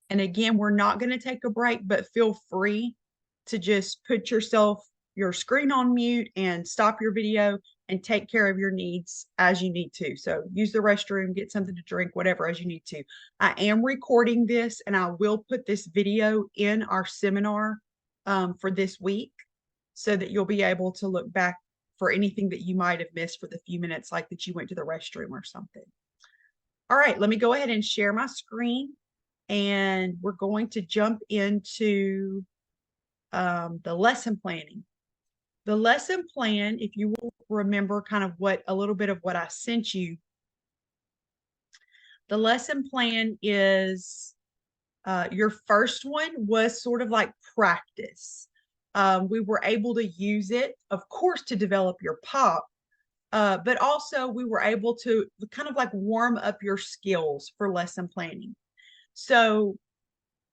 And again, we're not going to take a break, but feel free to just put your screen on mute and stop your video and take care of your needs as you need to. So use the restroom, get something to drink, whatever as you need to. I am recording this and I will put this video in our seminar for this week so that you'll be able to look back for anything that you might have missed for the few minutes, like that you went to the restroom or something. All right, let me go ahead and share my screen and we're going to jump into the lesson planning. The lesson plan, if you will remember kind of a little bit of what I sent you, the lesson plan is your first one was sort of like practice. We were able to use it, of course, to develop your POP, but also we were able to kind of like warm up your skills for lesson planning. So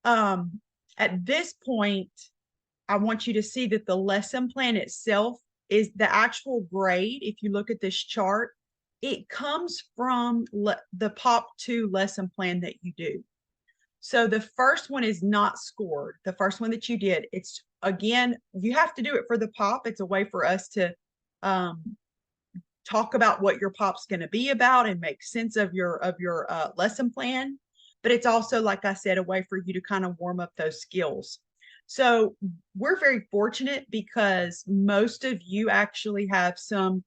at this point, I want you to see that the lesson plan itself is the actual grade. If you look at this chart, it comes from the POP 2 lesson plan that you do. So the first one is not scored. The first one that you did, it's again, you have to do it for the POP. It's a way for us to talk about what your POP's going to be about and make sense of your lesson plan. But it's also, like I said, a way for you to kind of warm up those skills. So we're very fortunate because most of you actually have some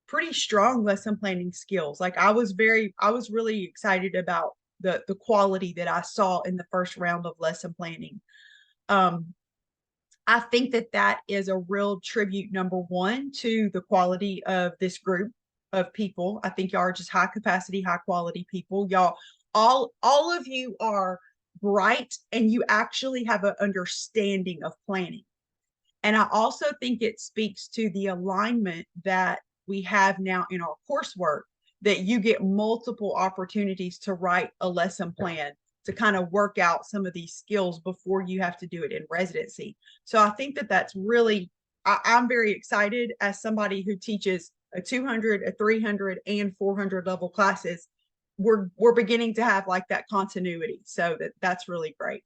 pretty strong lesson planning skills. Like I was really excited about the quality that I saw in the first round of lesson planning. I think that is a real tribute, number one, to the quality of this group of people. I think y'all are just high capacity, high quality people. Y'all, all of you are bright and you actually have an understanding of planning. And I also think it speaks to the alignment that we have now in our coursework, that you get multiple opportunities to write a lesson plan to kind of work out some of these skills before you have to do it in residency. So I think that's really, I'm very excited as somebody who teaches a 200, a 300, and 400 level classes. We're beginning to have like that continuity. So that's really great.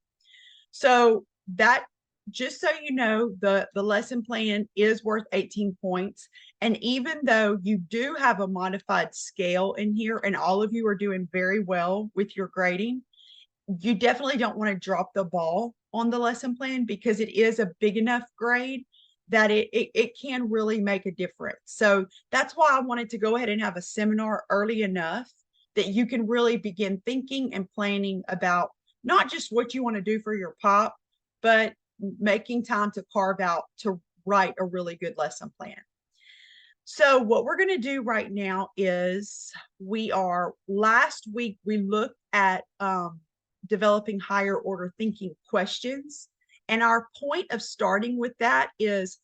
So that, just so you know, the lesson plan is worth 18 points. And even though you do have a modified scale in here and all of you are doing very well with your grading, you definitely don't want to drop the ball on the lesson plan because it is a big enough grade that it can really make a difference. So that's why I wanted to go ahead and have a seminar early enough that you can really begin thinking and planning about not just what you want to do for your POP, but making time to carve out to write a really good lesson plan. So what we're going to do right now is last week we looked at developing higher order thinking questions. And our point of starting with that is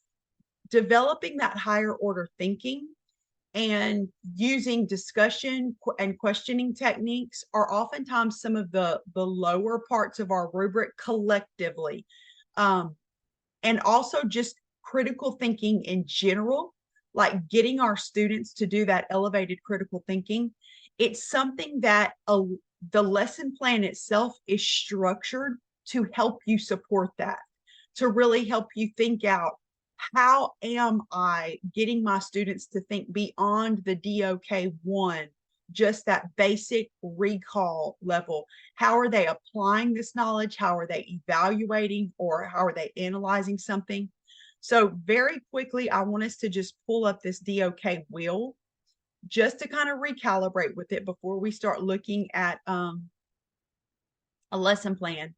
developing that higher order thinking and using discussion and questioning techniques are oftentimes some of the lower parts of our rubric collectively. And also just critical thinking in general, like getting our students to do that elevated critical thinking. It's something that the lesson plan itself is structured to help you support that, to really help you think out, how am I getting my students to think beyond the DOK 1, just that basic recall level? How are they applying this knowledge? How are they evaluating, or how are they analyzing something? So very quickly, I want us to just pull up this DOK wheel just to kind of recalibrate with it before we start looking at a lesson plan.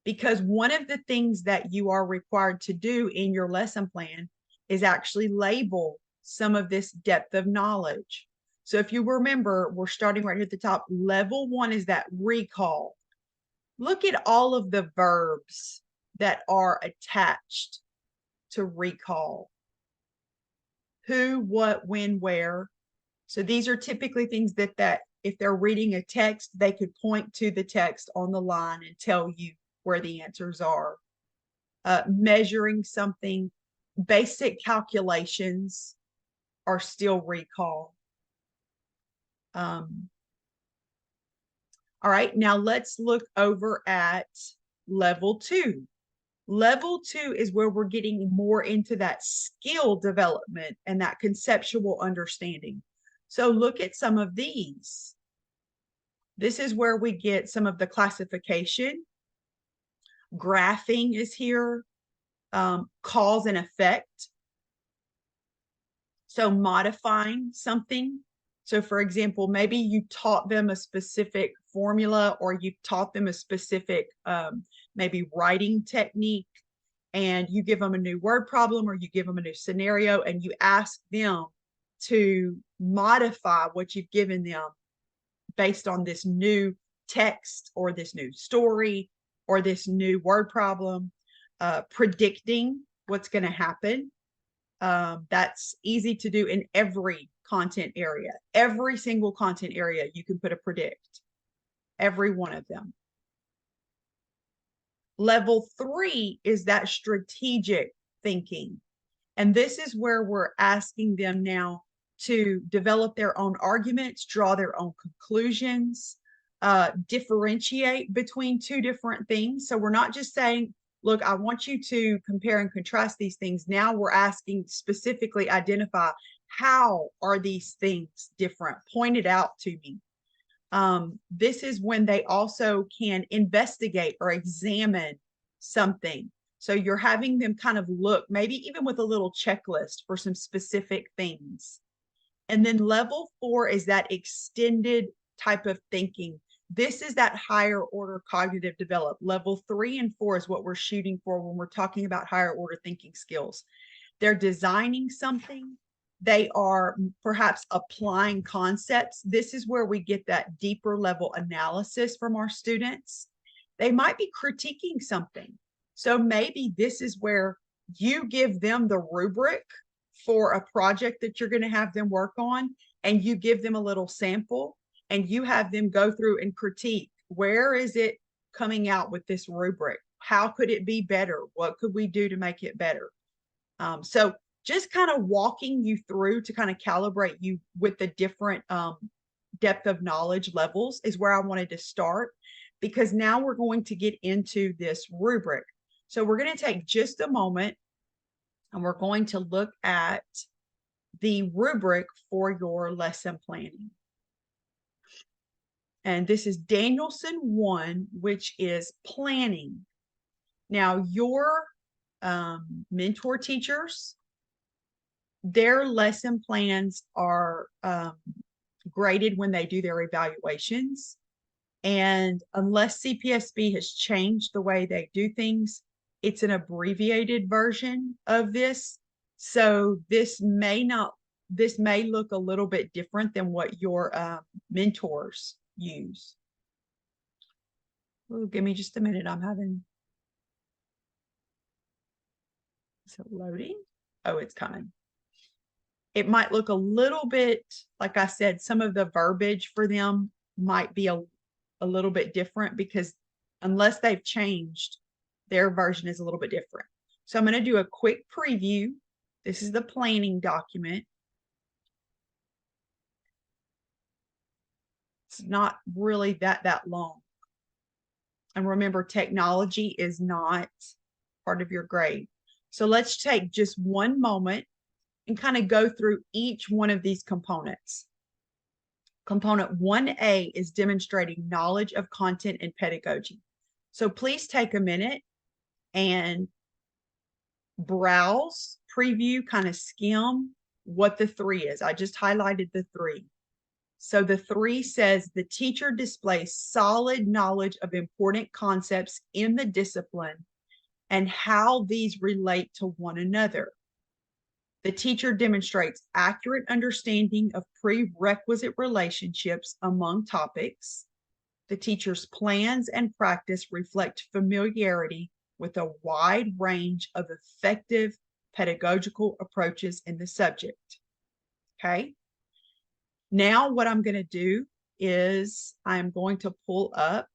Because one of the things that you are required to do in your lesson plan is actually label some of this depth of knowledge. So if you remember, we're starting right here at the top. Level 1 is that recall. Look at all of the verbs that are attached to recall. Who, what, when, where. So these are typically things that if they're reading a text, they could point to the text on the line and tell you where the answers are. Measuring something, basic calculations are still recall. All right, now let's look over at level 2. Level 2 is where we're getting more into that skill development and that conceptual understanding. So look at some of these. This is where we get some of the classification. Graphing is here, cause and effect. So modifying something. So for example, maybe you taught them a specific formula, or you taught them a specific maybe writing technique, and you give them a new word problem, or you give them a new scenario, and you ask them to modify what you've given them based on this new text or this new story or this new word problem, predicting what's going to happen. That's easy to do in every content area. Every single content area, you can put a predict, every one of them. Level 3 is that strategic thinking. And this is where we're asking them now to develop their own arguments, draw their own conclusions, differentiate between two different things. So we're not just saying, look, I want you to compare and contrast these things. Now we're asking specifically identify, how are these things different? Point it out to me. This is when they also can investigate or examine something. So you're having them kind of look, maybe even with a little checklist for some specific things. And then level 4 is that extended type of thinking. This is that higher order cognitive development. Level 3 and 4 is what we're shooting for when we're talking about higher order thinking skills. They're designing something. They are perhaps applying concepts. This is where we get that deeper level analysis from our students. They might be critiquing something. So maybe this is where you give them the rubric for a project that you're going to have them work on, and you give them a little sample, and you have them go through and critique. Where is it coming out with this rubric? How could it be better? What could we do to make it better? So just kind of walking you through to kind of calibrate you with the different depth of knowledge levels is where I wanted to start, because now we're going to get into this rubric. So we're going to take just a moment and we're going to look at the rubric for your lesson planning. And this is Danielson 1, which is planning. Now, your mentor teachers, their lesson plans are graded when they do their evaluations. And unless CPSB has changed the way they do things, it's an abbreviated version of this. So this may look a little bit different than what your mentors use. Ooh, give me just a minute. I'm having, is it loading? Oh, it's coming. It might look a little bit, like I said, some of the verbiage for them might be a little bit different, because unless they've changed, their version is a little bit different. So I'm going to do a quick preview. This is the planning document. It's not really that long. And remember, technology is not part of your grade. So let's take just one moment and kind of go through each one of these components. Component 1A is demonstrating knowledge of content and pedagogy. So please take a minute and browse, preview, kind of skim what the 3 is. I just highlighted the 3. So the 3 says the teacher displays solid knowledge of important concepts in the discipline and how these relate to one another. The teacher demonstrates accurate understanding of prerequisite relationships among topics. The teacher's plans and practice reflect familiarity with a wide range of effective pedagogical approaches in the subject. Okay. Now what I'm going to do is I'm going to pull up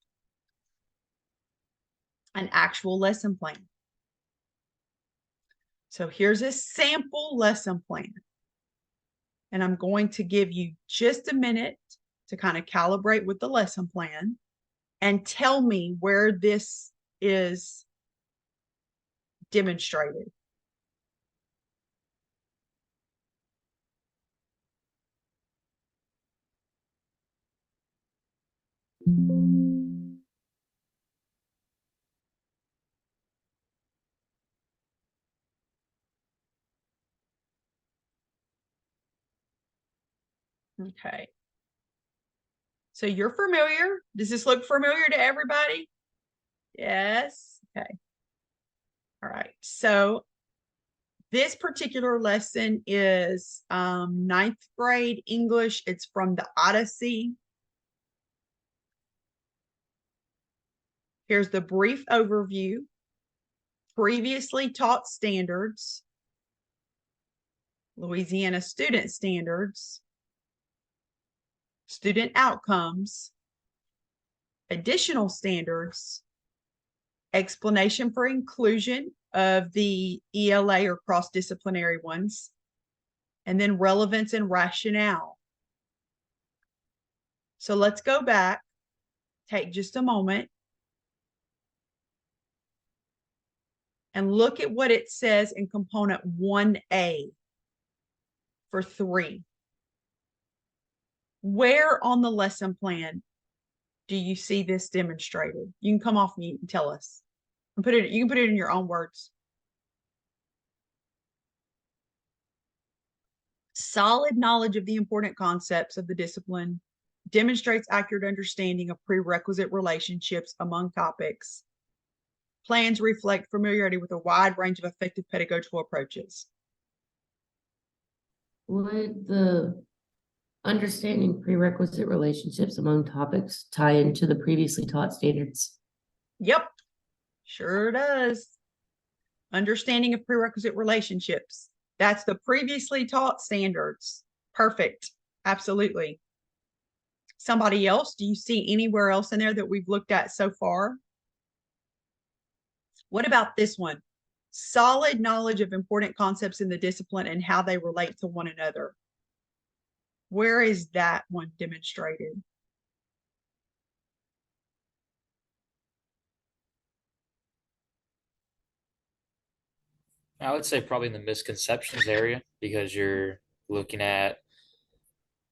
an actual lesson plan. So here's a sample lesson plan. And I'm going to give you just a minute to kind of calibrate with the lesson plan. and tell me where this is demonstrated. Okay. So you're familiar. Does this look familiar to everybody? Yes. Okay. All right. So this particular lesson is ninth grade English. It's from the Odyssey. Here's the brief overview. Previously taught standards, Louisiana student standards, student outcomes, additional standards, explanation for inclusion of the ELA or cross-disciplinary ones, and then relevance and rationale. So let's go back, take just a moment, and look at what it says in component 1A for 3. Where on the lesson plan do you see this demonstrated? You can come off mute and tell us. And you can put it in your own words. Solid knowledge of the important concepts of the discipline demonstrates accurate understanding of prerequisite relationships among topics. Plans reflect familiarity with a wide range of effective pedagogical approaches. Would the understanding prerequisite relationships among topics tie into the previously taught standards? Yep, sure does. Understanding of prerequisite relationships. That's the previously taught standards. Perfect. Absolutely. Somebody else? Do you see anywhere else in there that we've looked at so far? What about this one? Solid knowledge of important concepts in the discipline and how they relate to one another. Where is that one demonstrated? I would say probably in the misconceptions area because you're looking at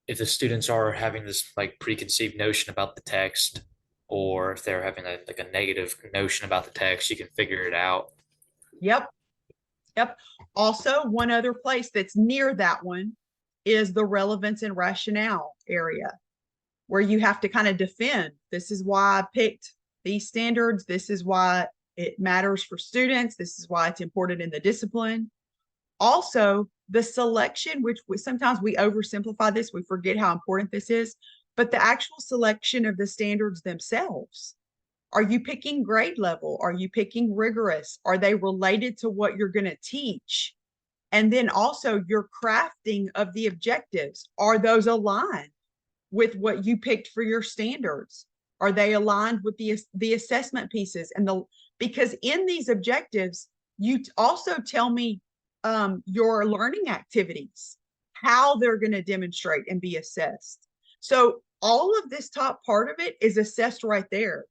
if the students are having this like preconceived notion about the text, or if they're having like a negative notion about the text, you can figure it out. Yep. Yep. Also, one other place that's near that one is the relevance and rationale area, where you have to kind of defend. This is why I picked these standards. This is why it matters for students. This is why it's important in the discipline. Also, the selection, which sometimes we oversimplify this, we forget how important this is, but the actual selection of the standards themselves. Are you picking grade level? Are you picking rigorous? Are they related to what you're going to teach? And then also your crafting of the objectives. Are those aligned with what you picked for your standards? Are they aligned with the assessment pieces? Because in these objectives, you also tell me your learning activities, how they're going to demonstrate and be assessed. So all of this top part of it is assessed right there.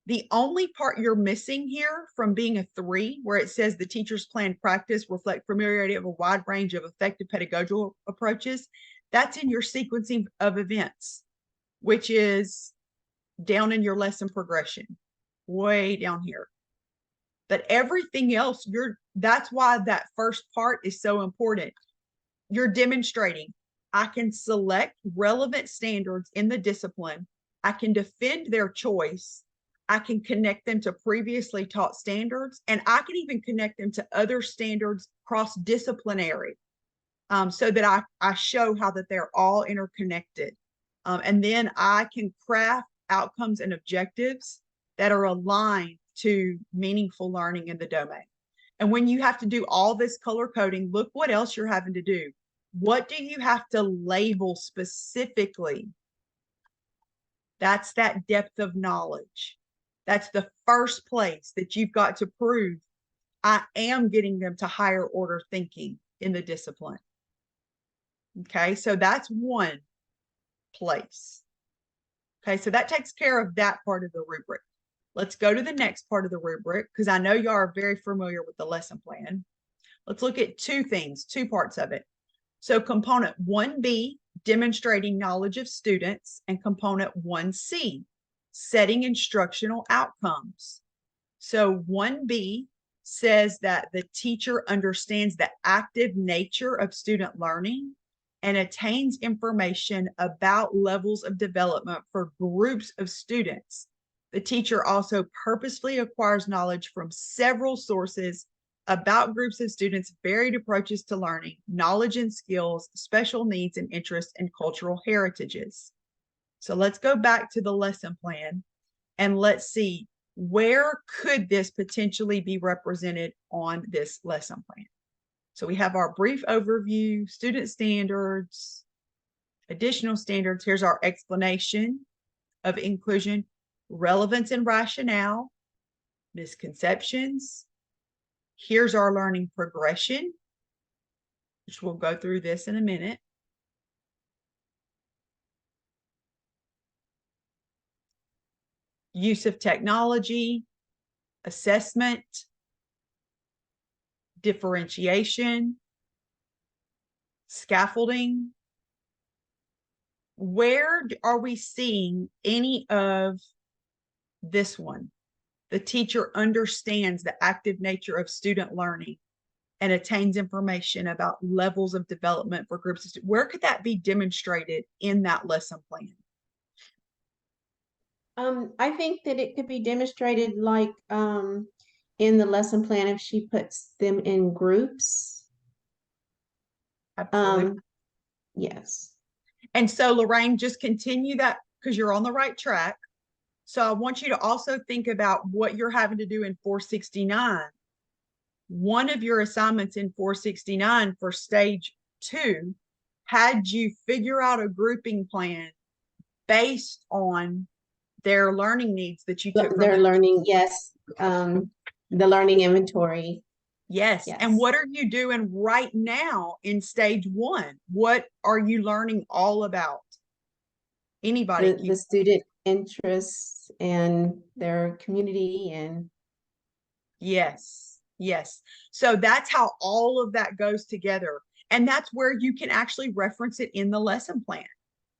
The only part you're missing here from being a 3, where it says the teacher's planned practice reflect familiarity of a wide range of effective pedagogical approaches, that's in your sequencing of events, which is down in your lesson progression, way down here. But everything else, that's why that first part is so important. You're demonstrating, I can select relevant standards in the discipline. I can defend their choice. I can connect them to previously taught standards, and I can even connect them to other standards cross-disciplinary, so that I show how that they're all interconnected. And then I can craft outcomes and objectives that are aligned to meaningful learning in the domain. And when you have to do all this color coding, look what else you're having to do. What do you have to label specifically? That's that depth of knowledge. That's the first place that you've got to prove I am getting them to higher order thinking in the discipline. Okay, so that's one place. Okay, so that takes care of that part of the rubric. Let's go to the next part of the rubric because I know y'all are very familiar with the lesson plan. Let's look at two things, two parts of it. So component 1B, demonstrating knowledge of students, and component 1C, setting instructional outcomes. So 1B says that the teacher understands the active nature of student learning and attains information about levels of development for groups of students. The teacher also purposefully acquires knowledge from several sources about groups of students' varied approaches to learning, knowledge and skills, special needs and interests, and cultural heritages. So let's go back to the lesson plan and let's see, where could this potentially be represented on this lesson plan? So we have our brief overview, student standards, additional standards. Here's our explanation of inclusion, relevance and rationale, misconceptions. Here's our learning progression, which we'll go through this in a minute. Use of technology, assessment, differentiation, scaffolding. Where are we seeing any of this one? The teacher understands the active nature of student learning and attains information about levels of development for groups of students. Where could that be demonstrated in that lesson plan? I think that it could be demonstrated like in the lesson plan if she puts them in groups. Absolutely. Yes. And so Lorraine, just continue that because you're on the right track. So I want you to also think about what you're having to do in 469. One of your assignments in 469 for stage 2 had you figure out a grouping plan based on their learning needs that you took from Their the- learning, yes. The learning inventory. Yes. Yes. And what are you doing right now in stage 1? What are you learning all about? Anybody? The student interests and their community and Yes. Yes. So that's how all of that goes together. And that's where you can actually reference it in the lesson plan.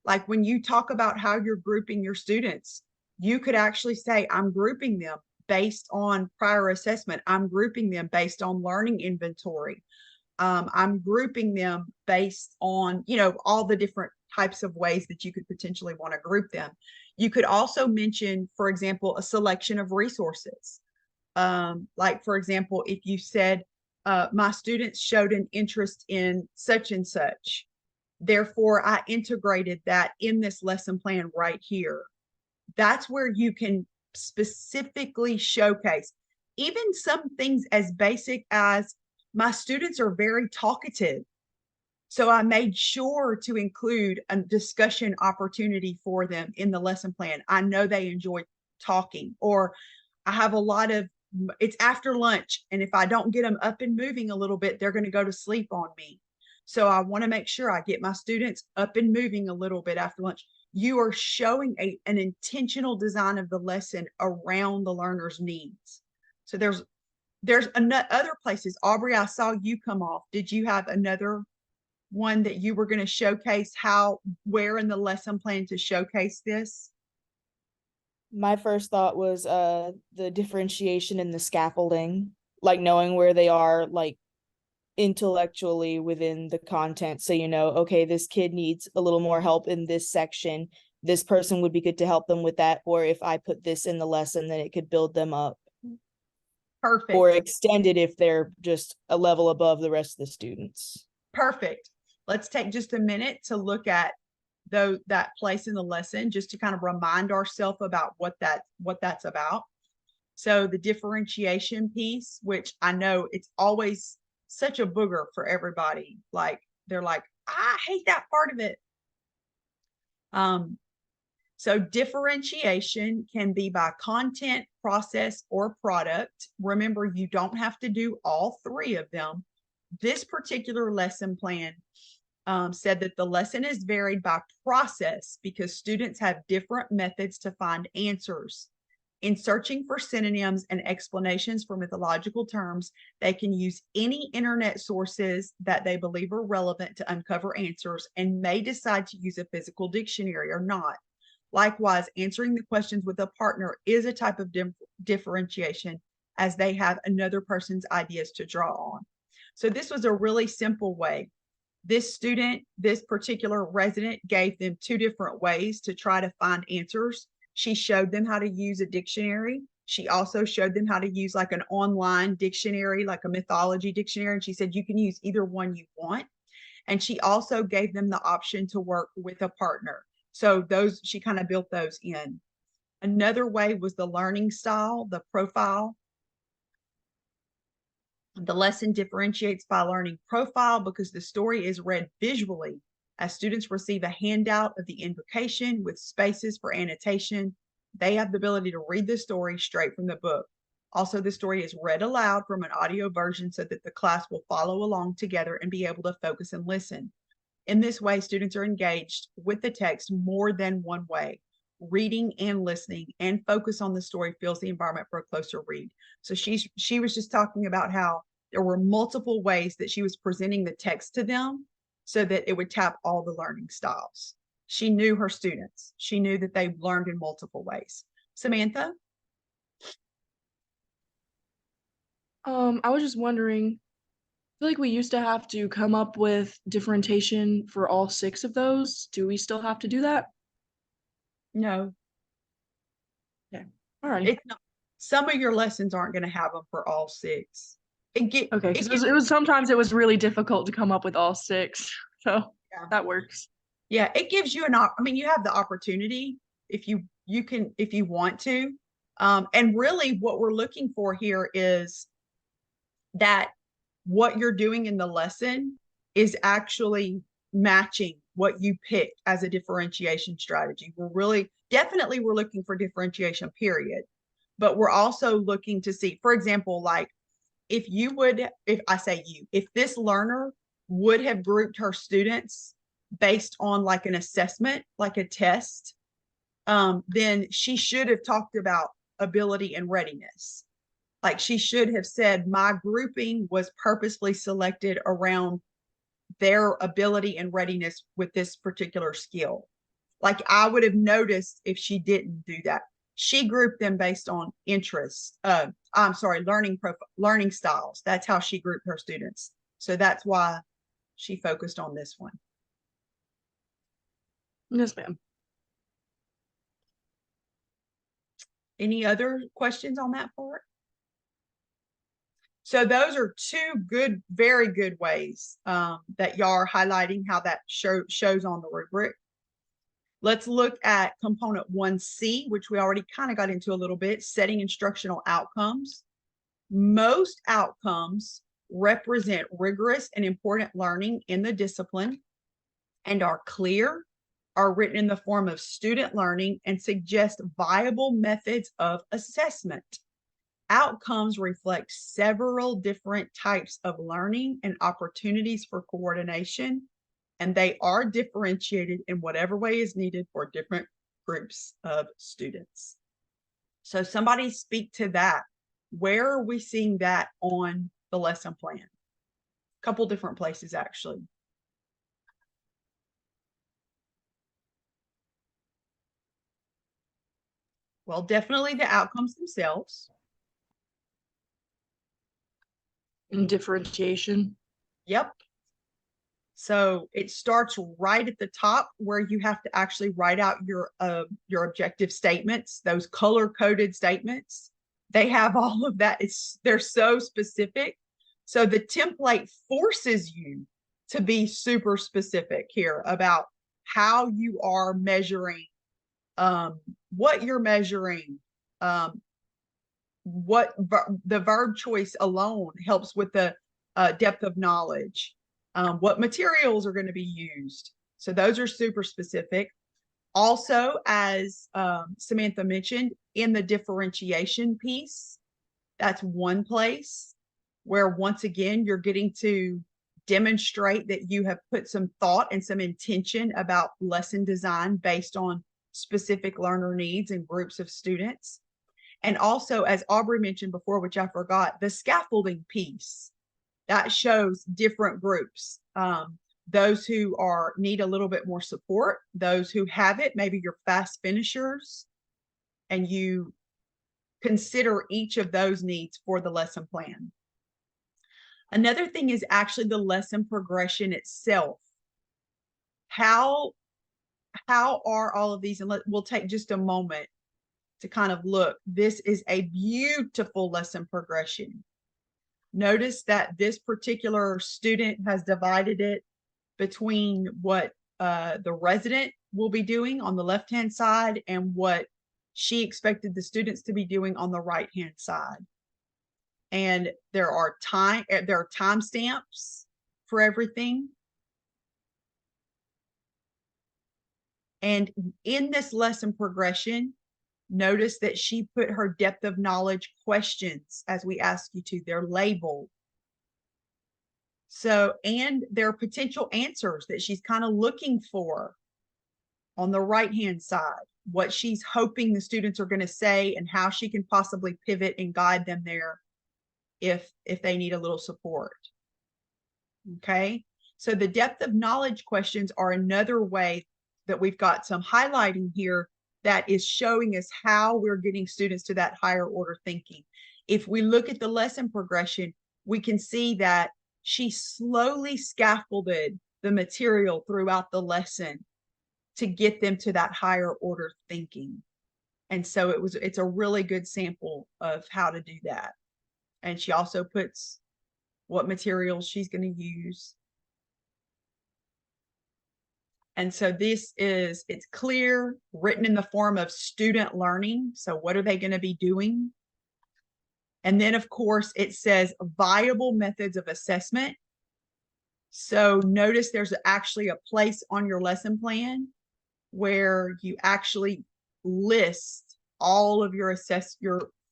Like when you talk about how you're grouping your students, you could actually say, I'm grouping them based on prior assessment. I'm grouping them based on learning inventory. I'm grouping them based on, you know, all the different types of ways that you could potentially want to group them. You could also mention, for example, a selection of resources. Like, for example, if you said, my students showed an interest in such and such, therefore I integrated that in this lesson plan right here. That's where you can specifically showcase even some things as basic as my students are very talkative. So I made sure to include a discussion opportunity for them in the lesson plan. I know they enjoy talking, or I have a lot of, it's after lunch, and if I don't get them up and moving a little bit, they're going to go to sleep on me. So I want to make sure I get my students up and moving a little bit after lunch. You are showing an intentional design of the lesson around the learner's needs. So there's other places. Aubrey, I saw you come off. Did you have another one that you were going to showcase where in the lesson plan to showcase this? My first thought was the differentiation and the scaffolding, like knowing where they are like intellectually within the content. So you know, okay, this kid needs a little more help in this section. This person would be good to help them with that. Or if I put this in the lesson, then it could build them up. Perfect. Or extend it if they're just a level above the rest of the students. Perfect. Let's take just a minute to look at that place in the lesson, just to kind of remind ourselves about what that's about. So the differentiation piece, which I know it's always such a booger for everybody. Like they're like, I hate that part of it. So differentiation can be by content, process, or product. Remember, you don't have to do all three of them. This particular lesson plan said that the lesson is varied by process because students have different methods to find answers. In searching for synonyms and explanations for mythological terms, they can use any internet sources that they believe are relevant to uncover answers and may decide to use a physical dictionary or not. Likewise, answering the questions with a partner is a type of differentiation as they have another person's ideas to draw on. So this was a really simple way. This student, this particular resident, gave them 2 different ways to try to find answers. She showed them how to use a dictionary. She also showed them how to use like an online dictionary, like a mythology dictionary. And she said, you can use either one you want. And she also gave them the option to work with a partner. So those, she kind of built those in. Another way was the learning style, the profile. The lesson differentiates by learning profile because the story is read visually as students receive a handout of the invocation with spaces for annotation. They have the ability to read the story straight from the book. Also, the story is read aloud from an audio version so that the class will follow along together and be able to focus and listen. In this way, students are engaged with the text more than one way. Reading and listening and focus on the story fills the environment for a closer read. So she was just talking about how there were multiple ways that she was presenting the text to them so that it would tap all the learning styles. She knew her students. She knew that they learned in multiple ways. Samantha? I was just wondering, I feel like we used to have to come up with differentiation for all 6 of those. Do we still have to do that? No, All right. it's not. Some of your lessons aren't going to have them for all 6. Okay, because it was sometimes it was really difficult to come up with all 6. So Yeah. that works. Yeah, it gives you I mean, you have the opportunity if you can, if you want to. And really what we're looking for here is that what you're doing in the lesson is actually matching what you picked as a differentiation strategy. Definitely we're looking for differentiation, period. But we're also looking to see, for example, like if this learner would have grouped her students based on like an assessment, like a test, then she should have talked about ability and readiness. Like she should have said, my grouping was purposefully selected around their ability and readiness with this particular skill. Like I would have noticed if she didn't do that. She grouped them based on interests. Learning styles. That's how she grouped her students. So that's why she focused on this one. Yes, ma'am. Any other questions on that part? So those are 2 very good ways that y'all are highlighting how that shows on the rubric. Let's look at component 1C, which we already kind of got into a little bit, setting instructional outcomes. Most outcomes represent rigorous and important learning in the discipline and are clear, are written in the form of student learning, and suggest viable methods of assessment. Outcomes reflect several different types of learning and opportunities for coordination, and they are differentiated in whatever way is needed for different groups of students. So somebody speak to that. Where are we seeing that on the lesson plan? A couple different places, actually. Well, definitely the outcomes themselves. And differentiation. Yep. So it starts right at the top where you have to actually write out your objective statements, those color-coded statements. They have all of that. They're so specific. So the template forces you to be super specific here about how you are measuring, what you're measuring, what the verb choice alone helps with the depth of knowledge, what materials are going to be used. So those are super specific. Also, as Samantha mentioned, in the differentiation piece, that's one place where once again, you're getting to demonstrate that you have put some thought and some intention about lesson design based on specific learner needs and groups of students. And also, as Aubrey mentioned before, which I forgot, the scaffolding piece that shows different groups. Those who need a little bit more support, those who have it, maybe you're fast finishers, and you consider each of those needs for the lesson plan. Another thing is actually the lesson progression itself. How are all of these, and we'll take just a moment to kind of look. This is a beautiful lesson progression. Notice that this particular student has divided it between what the resident will be doing on the left-hand side and what she expected the students to be doing on the right-hand side. And there are timestamps for everything. And in this lesson progression, notice that she put her depth of knowledge questions as we ask you to. They're labeled. So, and there are potential answers that she's kind of looking for on the right-hand side, what she's hoping the students are going to say and how she can possibly pivot and guide them there if they need a little support. Okay, so the depth of knowledge questions are another way that we've got some highlighting here that is showing us how we're getting students to that higher order thinking. If we look at the lesson progression, we can see that she slowly scaffolded the material throughout the lesson to get them to that higher order thinking. And so it's a really good sample of how to do that. And she also puts what materials she's going to use. And so it's clear, written in the form of student learning. So what are they going to be doing? And then, of course, it says viable methods of assessment. So notice there's actually a place on your lesson plan where you actually list all of your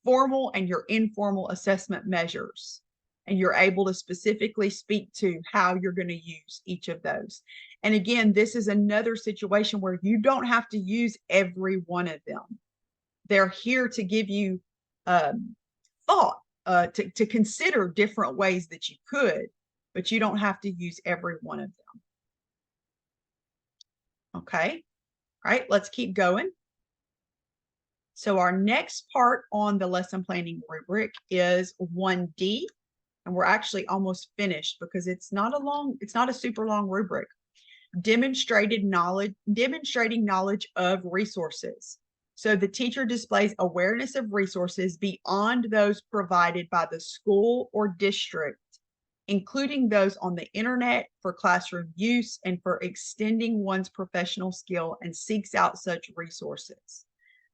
formal and your informal assessment measures. And you're able to specifically speak to how you're going to use each of those. And again, this is another situation where you don't have to use every one of them. They're here to give you thought, to consider different ways that you could, but you don't have to use every one of them. Okay, all right, let's keep going. So our next part on the lesson planning rubric is 1D, and we're actually almost finished because it's not a super long rubric. Demonstrating knowledge of resources. So the teacher displays awareness of resources beyond those provided by the school or district, including those on the internet for classroom use and for extending one's professional skill, and seeks out such resources.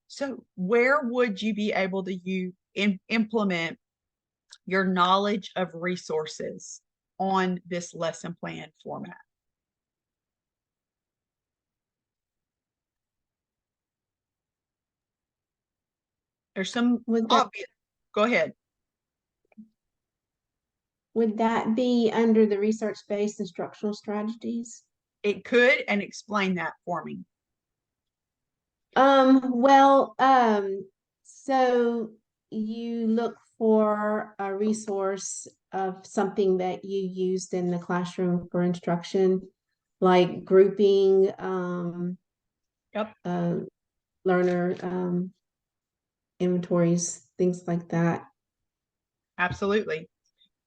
So where would you be able to implement your knowledge of resources on this lesson plan format? There's some obvious. Go ahead. Would that be under the research-based instructional strategies? It could, and explain that for me. So you look for a resource of something that you used in the classroom for instruction, like grouping, learner inventories, things like that. Absolutely.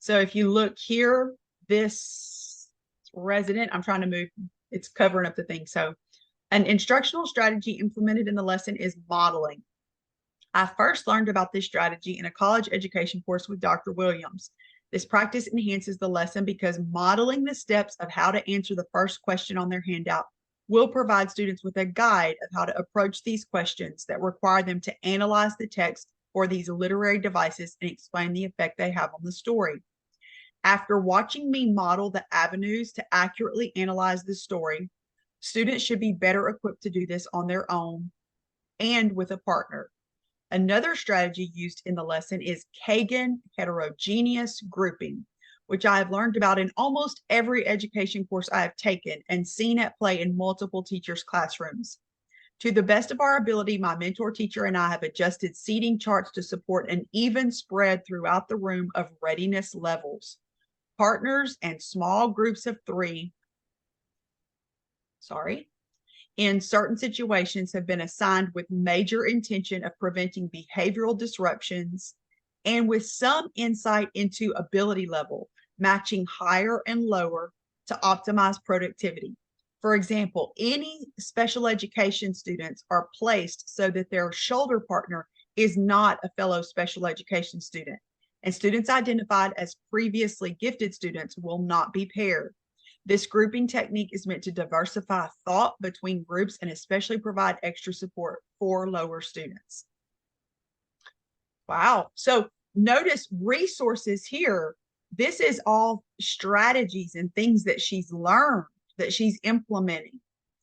So if you look here, this resident, I'm trying to move, it's covering up the thing. So an instructional strategy implemented in the lesson is modeling. I first learned about this strategy in a college education course with Dr. Williams. This practice enhances the lesson because modeling the steps of how to answer the first question on their handout will provide students with a guide of how to approach these questions that require them to analyze the text or these literary devices and explain the effect they have on the story. After watching me model the avenues to accurately analyze the story, students should be better equipped to do this on their own and with a partner. Another strategy used in the lesson is Kagan heterogeneous grouping, which I have learned about in almost every education course I have taken and seen at play in multiple teachers' classrooms. To the best of our ability, my mentor teacher and I have adjusted seating charts to support an even spread throughout the room of readiness levels. Partners and small groups of 3, in certain situations have been assigned with major intention of preventing behavioral disruptions and with some insight into ability level, matching higher and lower to optimize productivity. For example, any special education students are placed so that their shoulder partner is not a fellow special education student, and students identified as previously gifted students will not be paired. This grouping technique is meant to diversify thought between groups and especially provide extra support for lower students. Wow. So notice resources here. This is all strategies and things that she's learned, that she's implementing.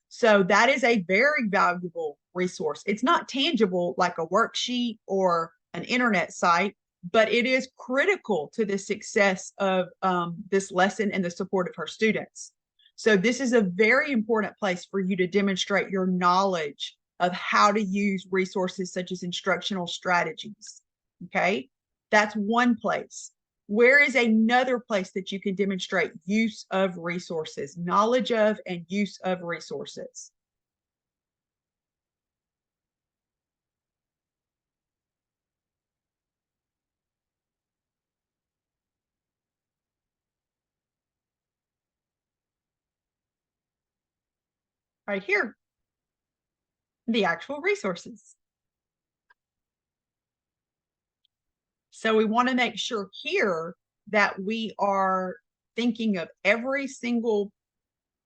So that is a very valuable resource. It's not tangible like a worksheet or an internet site, but it is critical to the success of this lesson and the support of her students. So this is a very important place for you to demonstrate your knowledge of how to use resources such as instructional strategies. Okay, that's one place. Where is another place that you can demonstrate use of resources, knowledge of and use of resources? Right here, the actual resources. So we want to make sure here that we are thinking of every single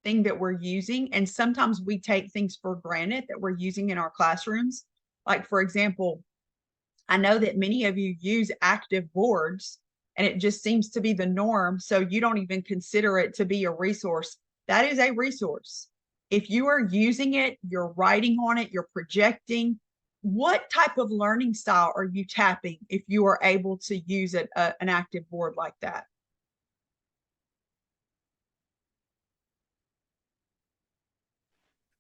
thing that we're using. And sometimes we take things for granted that we're using in our classrooms. Like, for example, I know that many of you use active boards and it just seems to be the norm. So you don't even consider it to be a resource. That is a resource. If you are using it, you're writing on it, you're projecting. What type of learning style are you tapping if you are able to use an active board like that?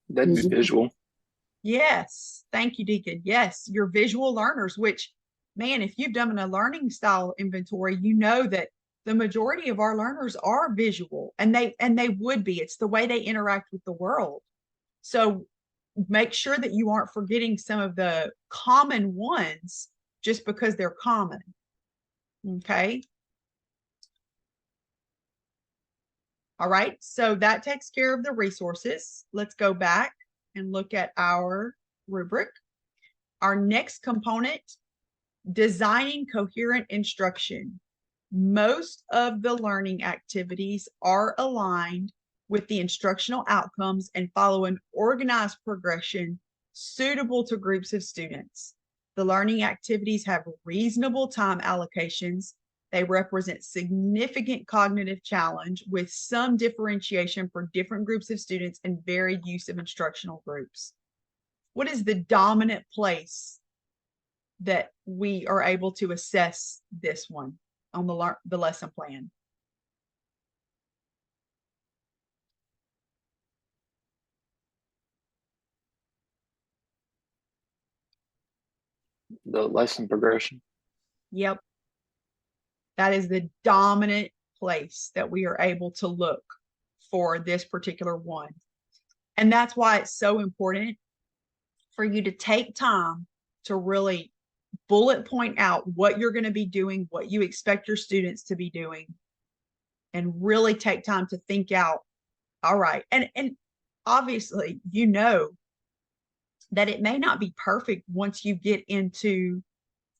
That'd be visual. Yes. Thank you, Deacon. Yes, you're visual learners, which, man, if you've done a learning style inventory, you know that the majority of our learners are visual, and they would be. It's the way they interact with the world. So make sure that you aren't forgetting some of the common ones just because they're common. Okay. All right. So that takes care of the resources. Let's go back and look at our rubric. Our next component, designing coherent instruction. Most of the learning activities are aligned with the instructional outcomes and follow an organized progression suitable to groups of students. The learning activities have reasonable time allocations. They represent significant cognitive challenge with some differentiation for different groups of students and varied use of instructional groups. What is the dominant place that we are able to assess this one on the lesson plan? The lesson progression. Yep. That is the dominant place that we are able to look for this particular one. And that's why it's so important for you to take time to really bullet point out what you're going to be doing, what you expect your students to be doing, and really take time to think out, all right. And obviously, you know that it may not be perfect once you get into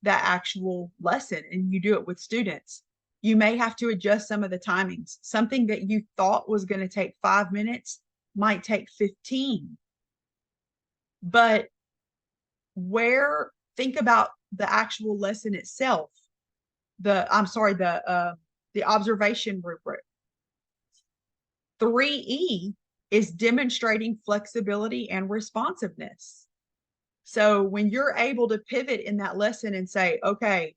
that actual lesson and you do it with students. You may have to adjust some of the timings. Something that you thought was going to take 5 minutes might take 15. But think about the actual lesson itself. The observation rubric. 3E is demonstrating flexibility and responsiveness. So when you're able to pivot in that lesson and say, okay,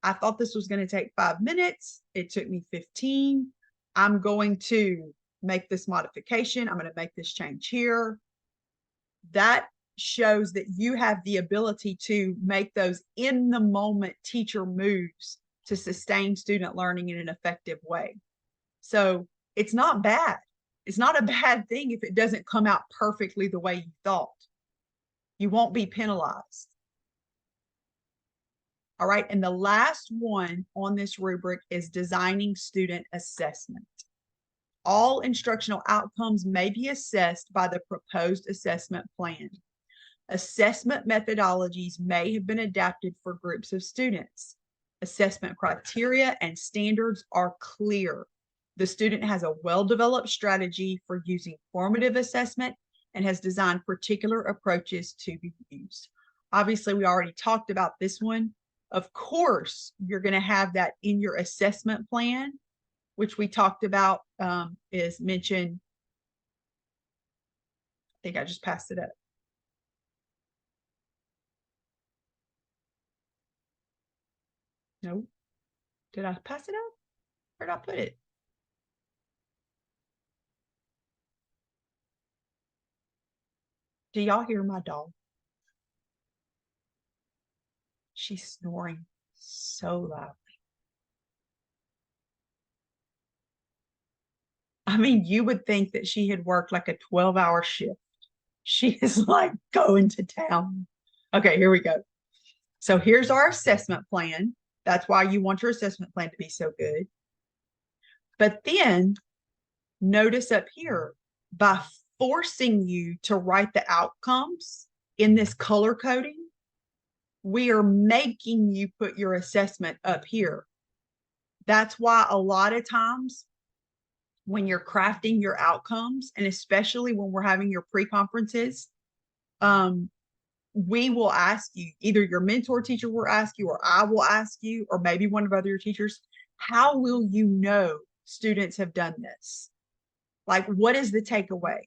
I thought this was going to take 5 minutes. It took me 15. I'm going to make this modification. I'm going to make this change here. That shows that you have the ability to make those in the moment teacher moves to sustain student learning in an effective way. So it's not bad. It's not a bad thing if it doesn't come out perfectly the way you thought. You won't be penalized. All right. And the last one on this rubric is designing student assessment. All instructional outcomes may be assessed by the proposed assessment plan. Assessment methodologies may have been adapted for groups of students. Assessment criteria and standards are clear. The student has a well-developed strategy for using formative assessment and has designed particular approaches to be used. Obviously, we already talked about this one. Of course, you're going to have that in your assessment plan, which we talked about, is mentioned. I think I just passed it up. No. Did I pass it up? Where did I put it? Do y'all hear my dog? She's snoring so loudly. I mean, you would think that she had worked like a 12-hour shift. She is like going to town. Okay, here we go. So here's our assessment plan. That's why you want your assessment plan to be so good. But then notice up here, by forcing you to write the outcomes in this color coding, we are making you put your assessment up here. That's why a lot of times when you're crafting your outcomes, and especially when we're having your pre-conferences, we will ask you, either your mentor teacher will ask you, or I will ask you, or maybe one of other teachers, how will you know students have done this? Like, what is the takeaway?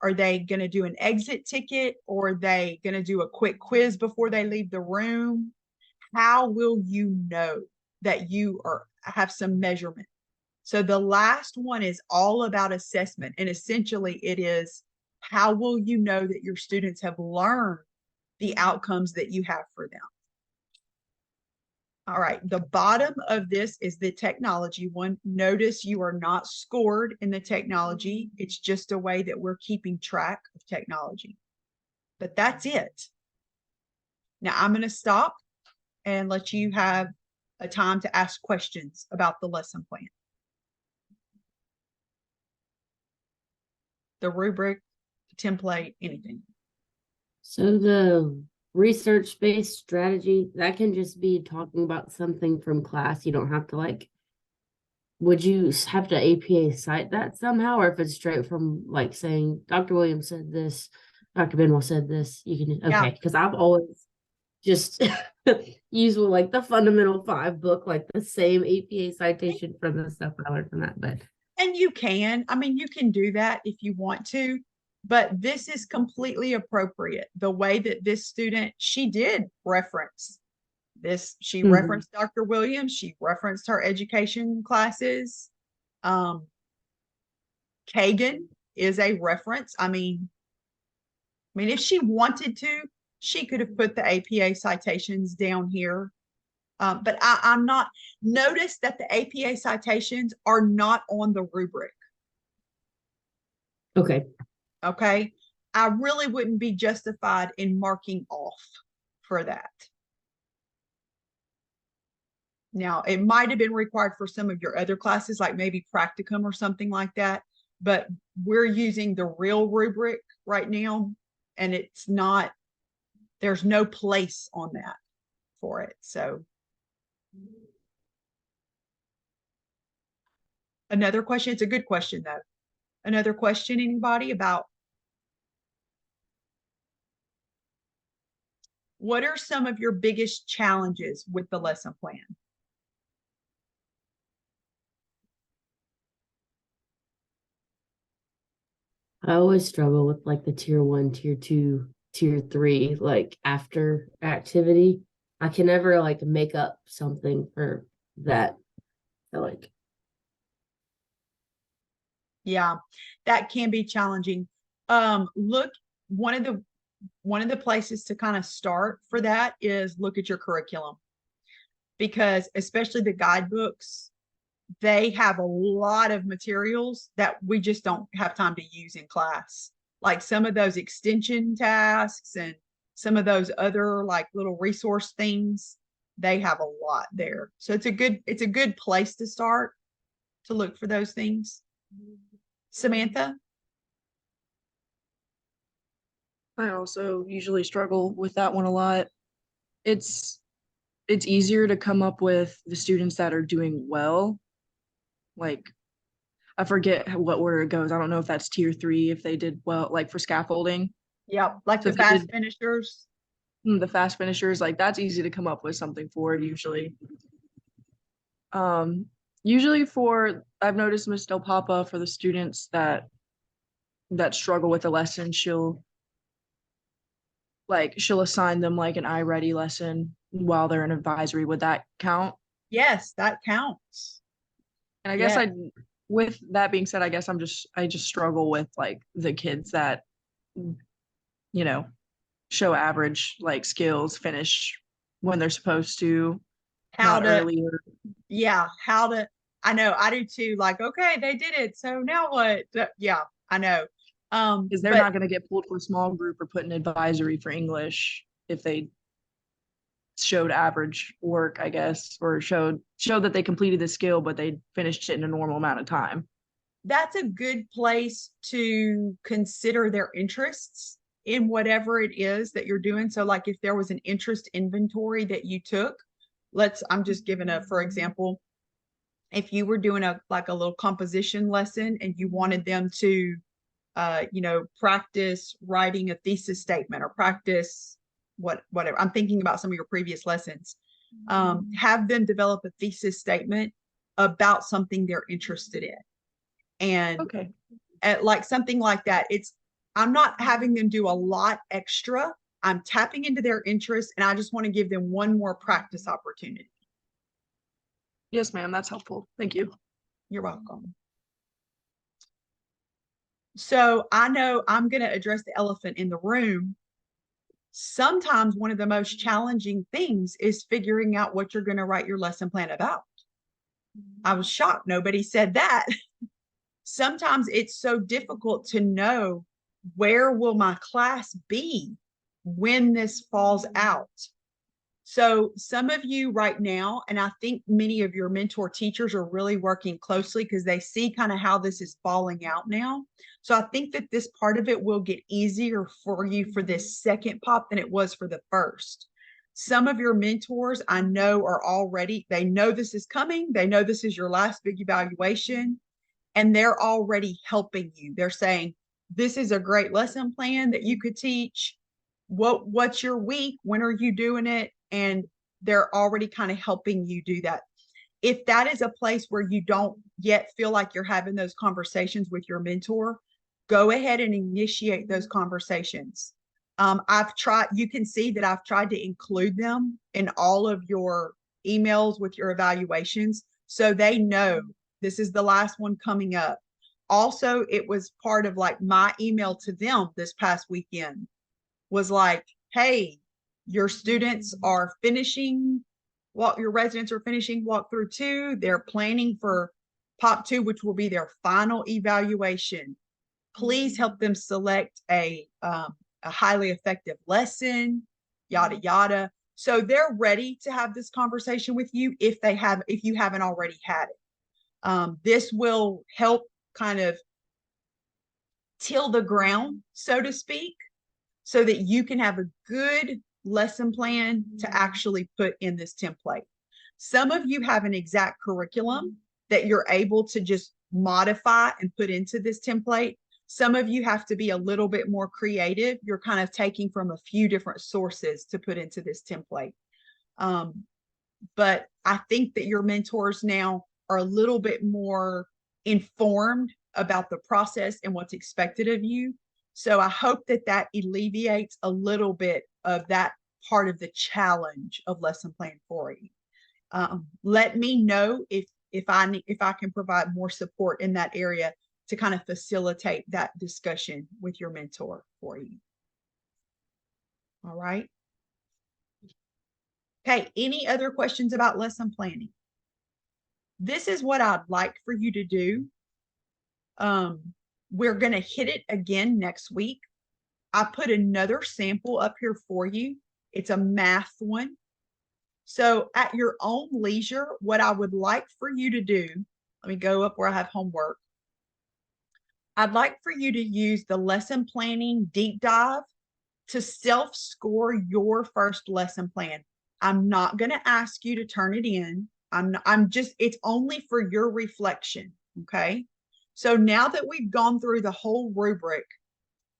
Are they going to do an exit ticket, or are they going to do a quick quiz before they leave the room? How will you know that you have some measurement? So the last one is all about assessment. And essentially it is, how will you know that your students have learned the outcomes that you have for them? All right, the bottom of this is the technology one. Notice you are not scored in the technology. It's just a way that we're keeping track of technology. But that's it. Now I'm going to stop and let you have a time to ask questions about the lesson plan, the rubric, the template, anything. So the research-based strategy, that can just be talking about something from class. You don't have to like, would you have to APA cite that somehow? Or if it's straight from like saying, Dr. Williams said this, Dr. Benwell said this, you can, Yeah. okay. Because I've always just used like the Fundamental 5 book, like the same APA citation from the stuff I learned from that. But And you can, I mean, you can do that if you want to, but this is completely appropriate. The way that this student, she did reference this, she Mhm. referenced Dr. Williams, she referenced her education classes. Kagan is a reference. I mean, if she wanted to, she could have put the APA citations down here. But I'm not, notice that the APA citations are not on the rubric. okay. Okay. I really wouldn't be justified in marking off for that. Now, it might have been required for some of your other classes, like maybe practicum or something like that, but we're using the real rubric right now, and it's not, there's no place on that for it. So another question, it's a good question though. Another question, anybody, about what are some of your biggest challenges with the lesson plan? I always struggle with like the tier 1, tier 2, tier 3, like after activity. I can never like make up something for that. So like, Yeah, that can be challenging. Look, one of the places to kind of start for that is look at your curriculum, because especially the guidebooks, they have a lot of materials that we just don't have time to use in class. Like some of those extension tasks and some of those other like little resource things, they have a lot there. So it's a good place to start to look for those things. Samantha? I also usually struggle with that one a lot. It's easier to come up with the students that are doing well. Like, I forget what order it goes. I don't know if that's tier 3 if they did well, like for scaffolding. Yep, like So the if they fast did- finishers. The fast finishers, like that's easy to come up with something for usually. Usually for I've noticed Miss Del Papa, for the students that struggle with the lesson, she'll assign them like an iReady lesson while they're in advisory. Would that count? Yes, that counts. And I guess Yeah. with that being said, I guess I just struggle with like the kids that, show average like skills, finish when they're supposed to, How not to, earlier. yeah, how to, I know, I do too. Like, okay, they did it. So now what? Yeah, I know. Because they're But not going to get pulled for a small group or put in advisory for English if they showed average work, I guess, or showed that they completed the skill, but they finished it in a normal amount of time. that's a good place to consider their interests in whatever it is that you're doing. So like if there was an interest inventory that you took, I'm just giving for example, if you were doing a little composition lesson and you wanted them to practice writing a thesis statement or practice whatever. I'm thinking about some of your previous lessons. Have them develop a thesis statement about something they're interested in. And Okay. like something like that. I'm not having them do a lot extra. I'm tapping into their interest and I just want to give them one more practice opportunity. Yes, ma'am. That's helpful. Thank you. You're welcome. So I know I'm going to address the elephant in the room. Sometimes one of the most challenging things is figuring out what you're going to write your lesson plan about. I was shocked. Nobody said that. Sometimes it's so difficult to know where will my class be when this falls out. So some of you right now, and I think many of your mentor teachers are really working closely because they see kind of how this is falling out now. So I think that this part of it will get easier for you for this second pop than it was for the first. Some of your mentors I know are already, they know this is coming. They know this is your last big evaluation and they're already helping you. They're saying, this is a great lesson plan that you could teach. What's your week? When are you doing it? And they're already kind of helping you do that. If that is a place where you don't yet feel like you're having those conversations with your mentor, go ahead and initiate those conversations. You can see that I've tried to include them in all of your emails with your evaluations so they know this is the last one coming up. Also, it was part of like my email to them this past weekend was like, hey, your students are finishing your residents are finishing walkthrough 2. They're planning for POP 2, which will be their final evaluation. Please help them select a highly effective lesson, yada, yada. So they're ready to have this conversation with you if you haven't already had it. This will help kind of till the ground, so to speak, so that you can have a good lesson plan to actually put in this template. Some of you have an exact curriculum that you're able to just modify and put into this template. Some of you have to be a little bit more creative. You're kind of taking from a few different sources to put into this template. But I think that your mentors now are a little bit more informed about the process and what's expected of you. So I hope that alleviates a little bit of that part of the challenge of lesson plan 4E. Let me know if I can provide more support in that area to kind of facilitate that discussion with your mentor for you. All right. Okay, any other questions about lesson planning? This is what I'd like for you to do. We're going to hit it again next week. I put another sample up here for you. It's a math one. So at your own leisure, what I would like for you to do, let me go up where I have homework. I'd like for you to use the lesson planning deep dive to self-score your first lesson plan. I'm not going to ask you to turn it in. It's only for your reflection. Okay. So now that we've gone through the whole rubric,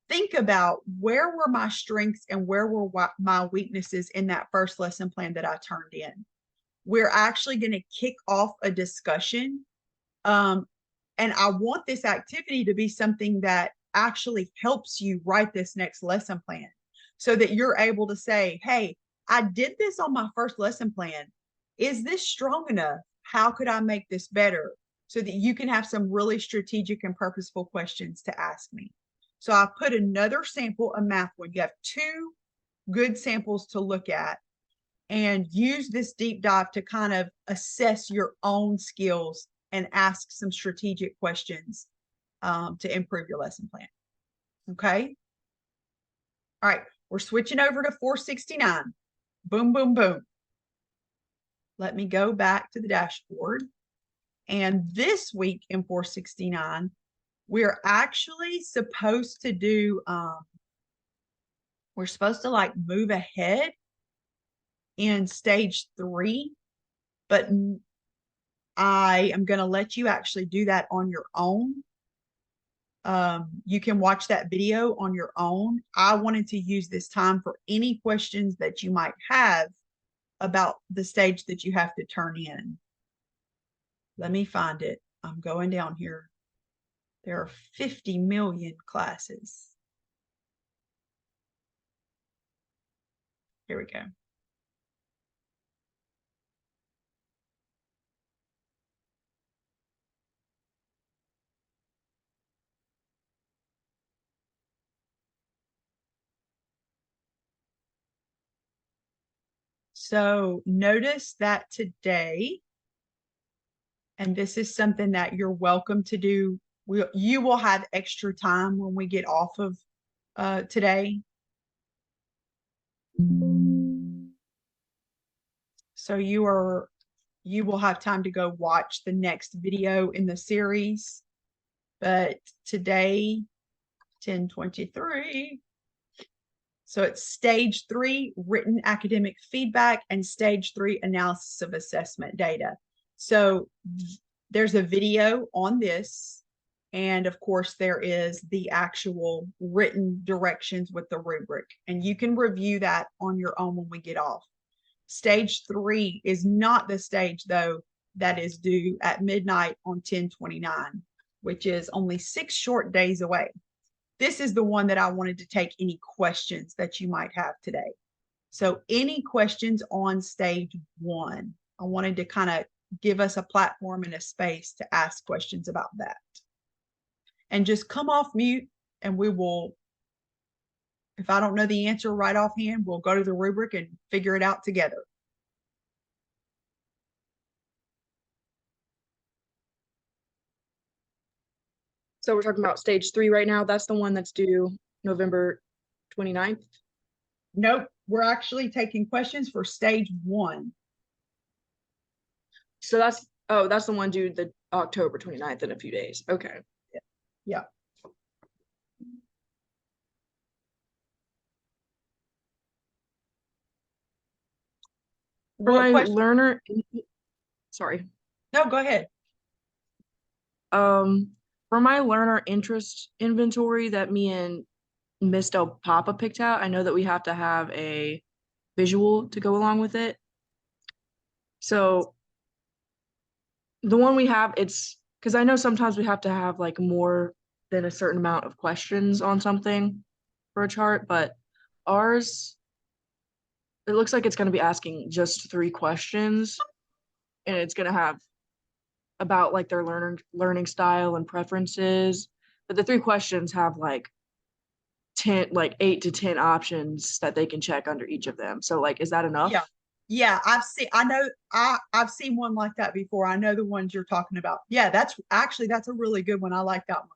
think about where were my strengths and where were my weaknesses in that first lesson plan that I turned in. We're actually going to kick off a discussion. And I want this activity to be something that actually helps you write this next lesson plan so that you're able to say, hey, I did this on my first lesson plan. Is this strong enough? How could I make this better? So that you can have some really strategic and purposeful questions to ask me. So I put another sample, a math one. You have 2 good samples to look at and use this deep dive to kind of assess your own skills and ask some strategic questions to improve your lesson plan. Okay. All right. We're switching over to 469. Boom, boom, boom. Let me go back to the dashboard. And this week in 469, we're actually supposed to do, we're supposed to like move ahead in stage 3, but I am going to let you actually do that on your own. You can watch that video on your own. I wanted to use this time for any questions that you might have about the stage that you have to turn in. Let me find it. I'm going down here. There are 50 million classes. Here we go. So notice that today, and this is something that you're welcome to do. You will have extra time when we get off of today. So you will have time to go watch the next video in the series. But today, 10:23. So it's stage 3, written academic feedback, and stage 3, analysis of assessment data. So there's a video on this. And of course, there is the actual written directions with the rubric. And you can review that on your own when we get off. Stage 3 is not the stage, though, that is due at midnight on 10/29, which is only 6 short days away. This is the one that I wanted to take any questions that you might have today. So any questions on stage 1, I wanted to kind of give us a platform and a space to ask questions about that. And just come off mute and we will, if I don't know the answer right offhand, we'll go to the rubric and figure it out together. So we're talking about stage 3 right now. That's the one that's due November 29th. Nope, we're actually taking questions for stage 1. So that's the one due the October 29th in a few days. Okay. Yeah. For What my question? learner, sorry. No, go ahead. For my learner interest inventory that me and Miss Del Papa picked out, I know that we have to have a visual to go along with it. So the one we have, it's because I know sometimes we have to have like more than a certain amount of questions on something for a chart, but ours, it looks like it's gonna be asking just 3 questions. And it's gonna have about like their learning style and preferences. But the 3 questions have like 10, like 8 to 10 options that they can check under each of them. So like, is that enough? Yeah. Yeah, I've seen one like that before. I know the ones you're talking about. Yeah, that's a really good one. I like that one.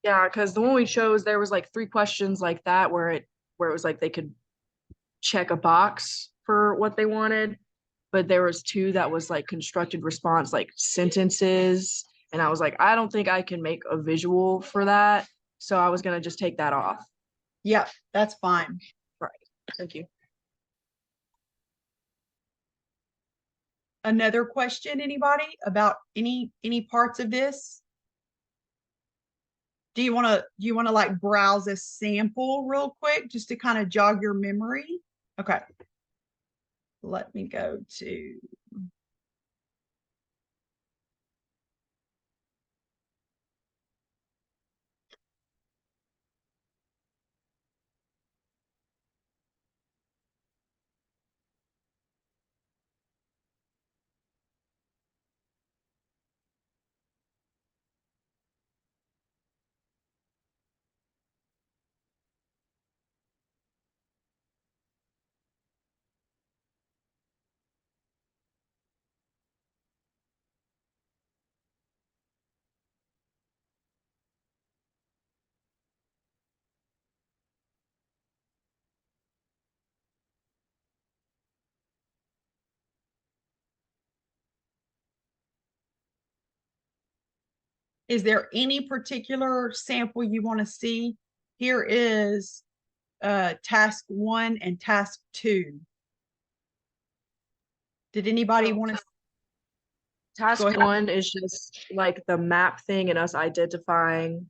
Yeah, because the one we chose, there was like 3 questions like that where it was like they could check a box for what they wanted, but there was 2 that was like constructed response, like sentences, and I was like, I don't think I can make a visual for that, so I was gonna just take that off. Yeah, that's fine. Thank you. Another question, anybody, about any parts of this? Do you want to like browse a sample real quick just to kind of jog your memory? Okay. Let me go to Is there any particular sample you want to see? Here is task 1 and task 2. Did anybody want to? Task Go ahead. 1 is just like the map thing and us identifying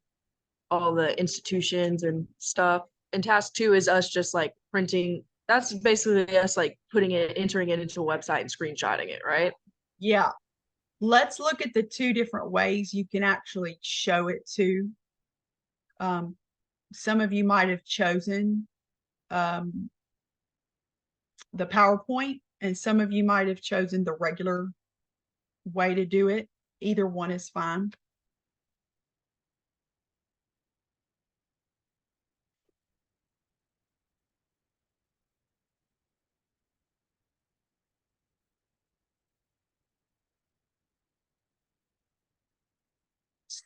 all the institutions and stuff. And task 2 is us just like printing. That's basically us like entering it into a website and screenshotting it, right? Yeah. Let's look at the 2 different ways you can actually show it to. Some of you might have chosen the PowerPoint, and some of you might have chosen the regular way to do it. Either one is fine.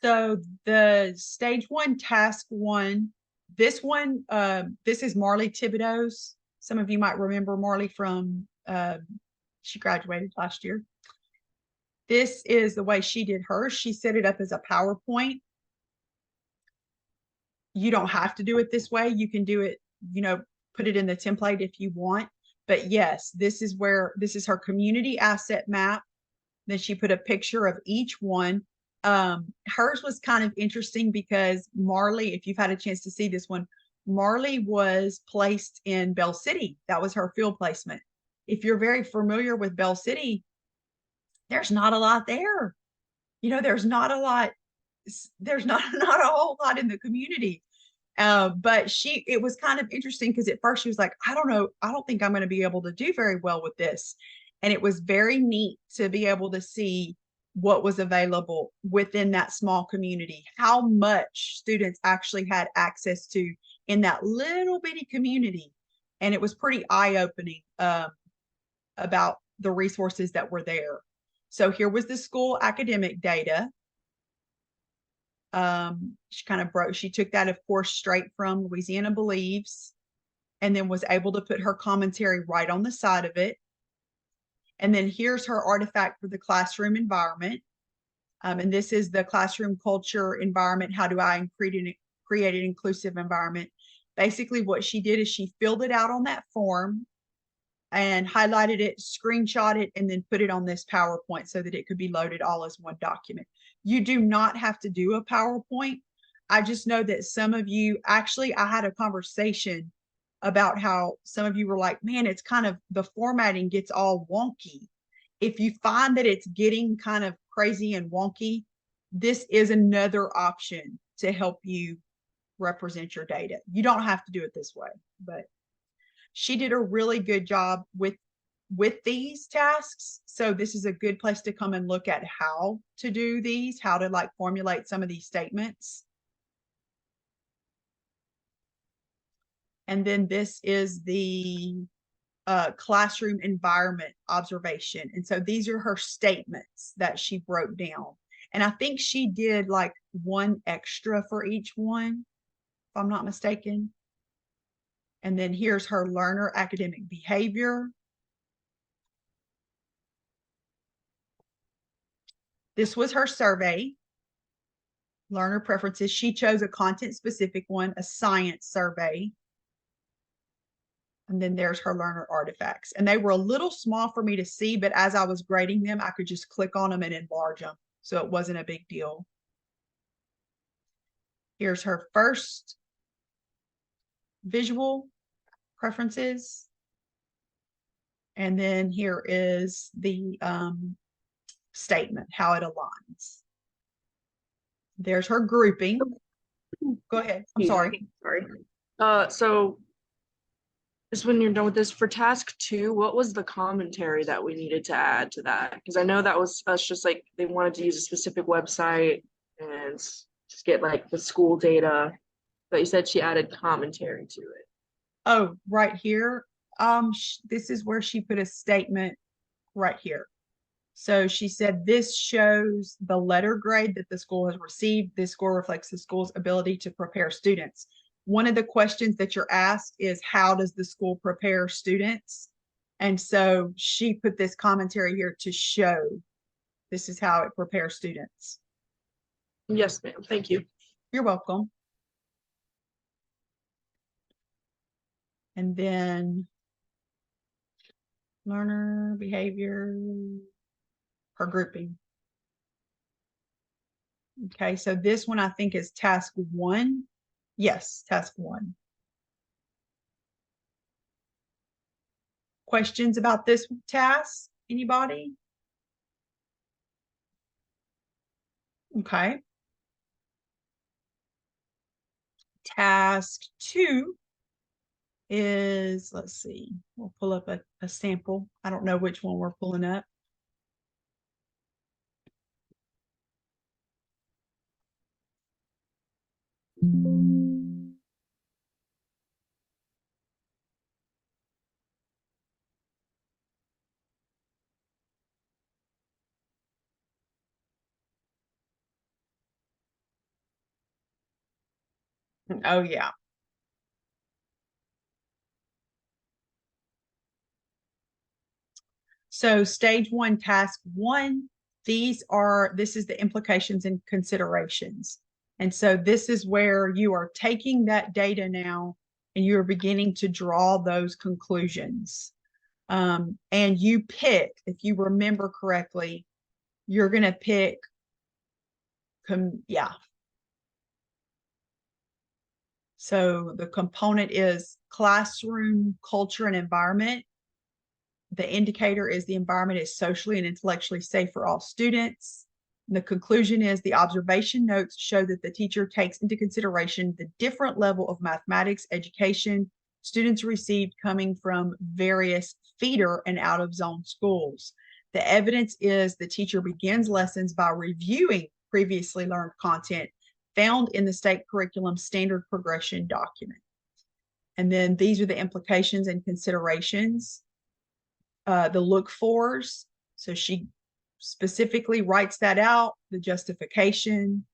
So the stage 1, task 1, this one, this is Marley Thibodeau's. Some of you might remember Marley from, she graduated last year. This is the way she did hers. She set it up as a PowerPoint. You don't have to do it this way. You can do it, put it in the template if you want. But yes, this is her community asset map. Then she put a picture of each one. Hers was kind of interesting because Marley, if you've had a chance to see this one, Marley was placed in Bell City. That was her field placement. If you're very familiar with Bell City, there's not a lot there. There's not a lot. There's not a whole lot in the community. But it was kind of interesting because at first she was like, I don't know, I don't think I'm going to be able to do very well with this. And it was very neat to be able to see what was available within that small community, how much students actually had access to in that little bitty community. And it was pretty eye-opening about the resources that were there. So here was the school academic data. She took that, of course, straight from Louisiana Believes, and then was able to put her commentary right on the side of it. And then here's her artifact for the classroom environment. And this is the classroom culture environment. How do I create an inclusive environment? Basically, what she did is she filled it out on that form and highlighted it, screenshot it, and then put it on this PowerPoint so that it could be loaded all as one document. You do not have to do a PowerPoint. I just know that some of you, actually, I had a conversation about how some of you were like, man, it's kind of, the formatting gets all wonky. If you find that it's getting kind of crazy and wonky, this is another option to help you represent your data. You don't have to do it this way, but She did a really good job with these tasks. So this is a good place to come and look at how to do these, how to like formulate some of these statements. And then this is the classroom environment observation. And so these are her statements that she broke down. And I think she did like one extra for each one, if I'm not mistaken. And then here's her learner academic behavior. This was her survey. Learner preferences. She chose a content specific one, a science survey. And then there's her learner artifacts. And they were a little small for me to see, but as I was grading them, I could just click on them and enlarge them. So it wasn't a big deal. Here's her first visual preferences. And then here is the statement, how it aligns. There's her grouping. Go ahead. I'm sorry. Sorry. So just when you're done with this, for task 2, what was the commentary that we needed to add to that? Because I know that was us just like they wanted to use a specific website and just get like the school data, but you said she added commentary to it. Oh, right here. This is where she put a statement right here. So she said, this shows the letter grade that the school has received. This score reflects the school's ability to prepare students. One of the questions that you're asked is, how does the school prepare students? And so she put this commentary here to show this is how it prepares students. Yes, ma'am. Thank you. You're welcome. And then learner behavior, her grouping. Okay, so this one I think is task 1. Yes, task 1. Questions about this task? Anybody? Okay. Task 2 is, let's see, we'll pull up a sample. I don't know which one we're pulling up. Oh, yeah. So stage 1, task 1, this is the implications and considerations. And so this is where you are taking that data now and you're beginning to draw those conclusions. And you pick, if you remember correctly, you're going to pick, yeah. So the component is classroom culture and environment. The indicator is the environment is socially and intellectually safe for all students. And the conclusion is the observation notes show that the teacher takes into consideration the different level of mathematics education students received coming from various feeder and out of zone schools. The evidence is the teacher begins lessons by reviewing previously learned content found in the state curriculum standard progression document. And then these are the implications and considerations. The look fors. So she specifically writes that out, the justification.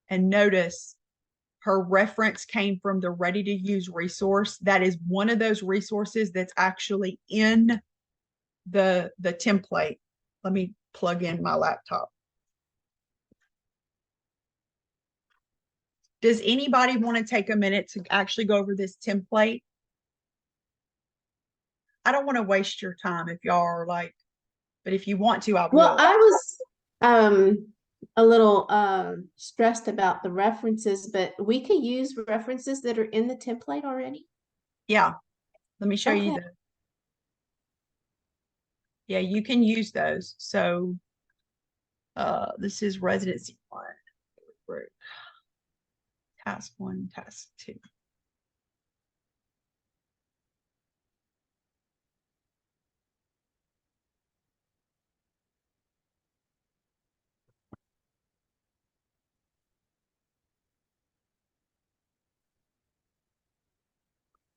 And notice her reference came from the ready to use resource. That is one of those resources that's actually in the template. Let me plug in my laptop. Does anybody want to take a minute to actually go over this template? I don't want to waste your time if y'all are like, but if you want to, I will. Well, I was a little stressed about the references, but we could use references that are in the template already. Yeah. Let me show you Okay. the. Yeah, you can use those. So this is residency 1. Task 1, task 2.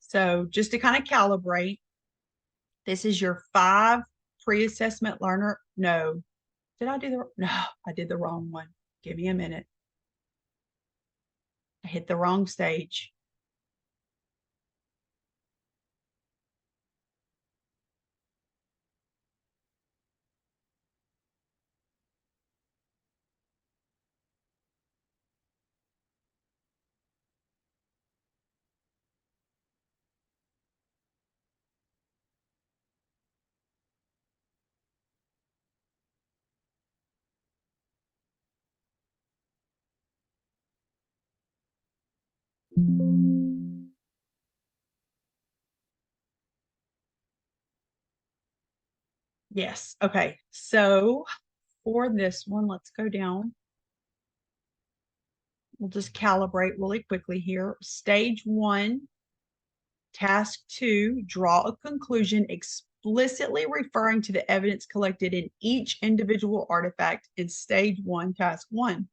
So just to kind of calibrate, this is your 5 pre-assessment learner. No, did I do no, I did the wrong one. Give me a minute. I hit the wrong stage. Yes. Okay. So for this one, let's go down. We'll just calibrate really quickly here. Stage 1, task 2, draw a conclusion explicitly referring to the evidence collected in each individual artifact in stage 1, task 1.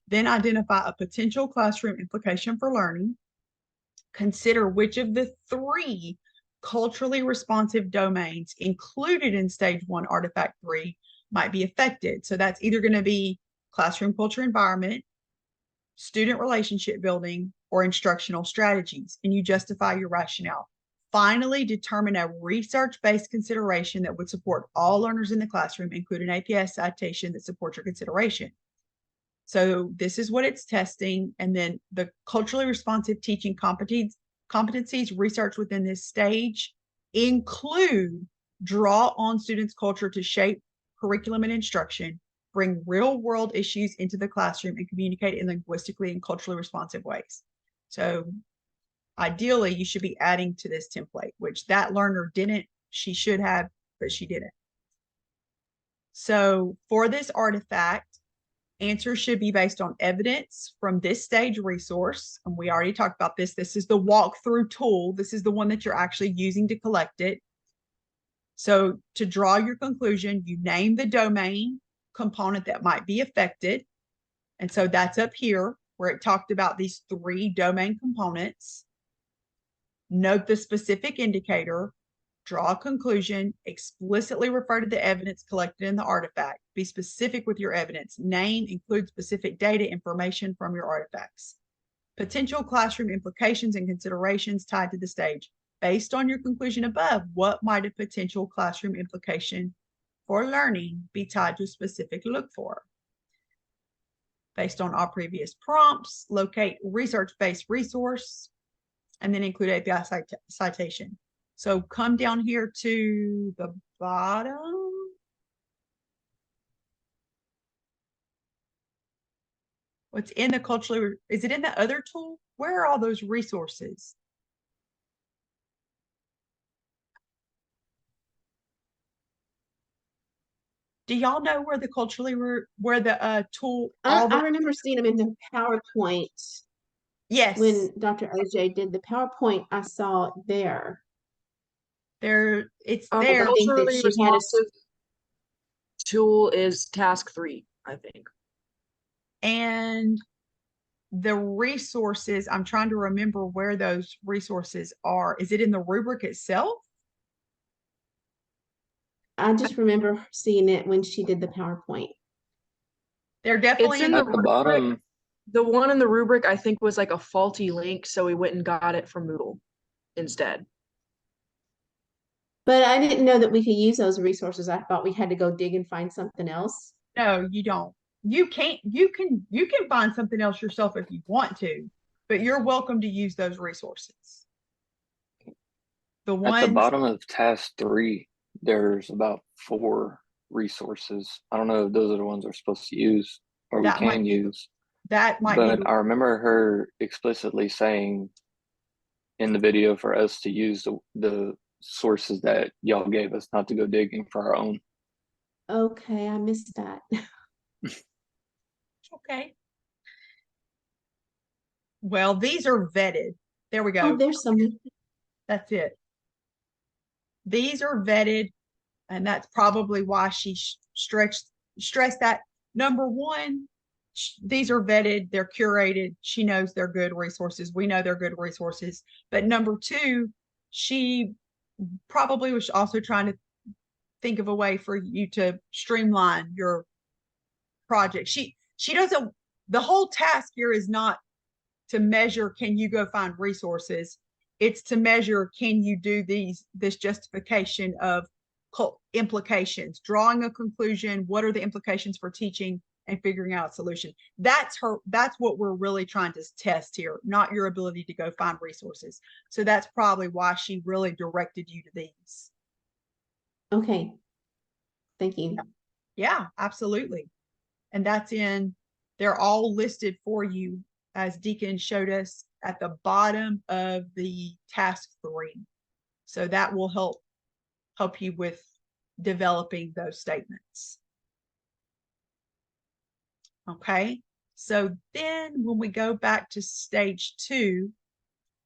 Then identify a potential classroom implication for learning. Consider which of the 3 culturally responsive domains included in stage 1, artifact 3 might be affected. So that's either going to be classroom culture environment, student relationship building, or instructional strategies, and you justify your rationale. Finally, determine a research-based consideration that would support all learners in the classroom, include an APA citation that supports your consideration. So this is what it's testing. And then the culturally responsive teaching competencies research within this stage include draw on students' culture to shape curriculum and instruction, bring real world issues into the classroom, and communicate in linguistically and culturally responsive ways. So ideally, you should be adding to this template, which that learner didn't. She should have, but she didn't. So for this artifact, answers should be based on evidence from this stage resource. And we already talked about this. This is the walkthrough tool. This is the one that you're actually using to collect it. So to draw your conclusion, you name the domain component that might be affected. And so that's up here where it talked about these 3 domain components. Note the specific indicator, draw a conclusion, explicitly refer to the evidence collected in the artifact, be specific with your evidence, name, include specific data information from your artifacts. Potential classroom implications and considerations tied to the stage. Based on your conclusion above, what might a potential classroom implication for learning be tied to a specific look for? Based on all previous prompts, locate research-based resource, and then include API citation. So come down here to the bottom. What's in the culturally, is it in the other tool? Where are all those resources? Do y'all know where the culturally, where the tool, all I the, remember seeing them in the PowerPoint yes, when Dr. OJ did the PowerPoint. I saw it there. there, it's The there. I think that culturally she had a responsive tool is task 3, I think. And the resources, I'm trying to remember where those resources are. Is it in the rubric itself? I just remember seeing it when she did the PowerPoint. They're definitely It's in in the At the rubric. bottom, The one in the rubric, I think, was like a faulty link, so we went and got it from Moodle instead. But I didn't know that we could use those resources. I thought we had to go dig and find something else. No, you don't. You can't, you can find something else yourself if you want to, but you're welcome to use those resources. The at the ones bottom of task 3, there's about 4 resources. I don't know if those are the ones we're supposed to use or we That might can be- use, that might but be, I remember her explicitly saying in the video for us to use the sources that y'all gave us, not to go digging for our own. Okay, I missed that. okay. Well, these are vetted. There we Oh, go. there's some. That's it. These are vetted, and that's probably why she stressed that. Number one, these are vetted, they're curated. She knows they're good resources. We know they're good resources. But number two, she probably was also trying to think of a way for you to streamline your project. She doesn't, the whole task here is not to measure, can you go find resources? It's to measure, can you do this justification of implications, drawing a conclusion, what are the implications for teaching, and figuring out a solution. That's what we're really trying to test here, not your ability to go find resources. So that's probably why she really directed you to these. Okay. Thank you. Yeah, absolutely. And they're all listed for you, as Deacon showed us, at the bottom of the task 3. So that will help you with developing those statements. Okay, so then when we go back to stage 2,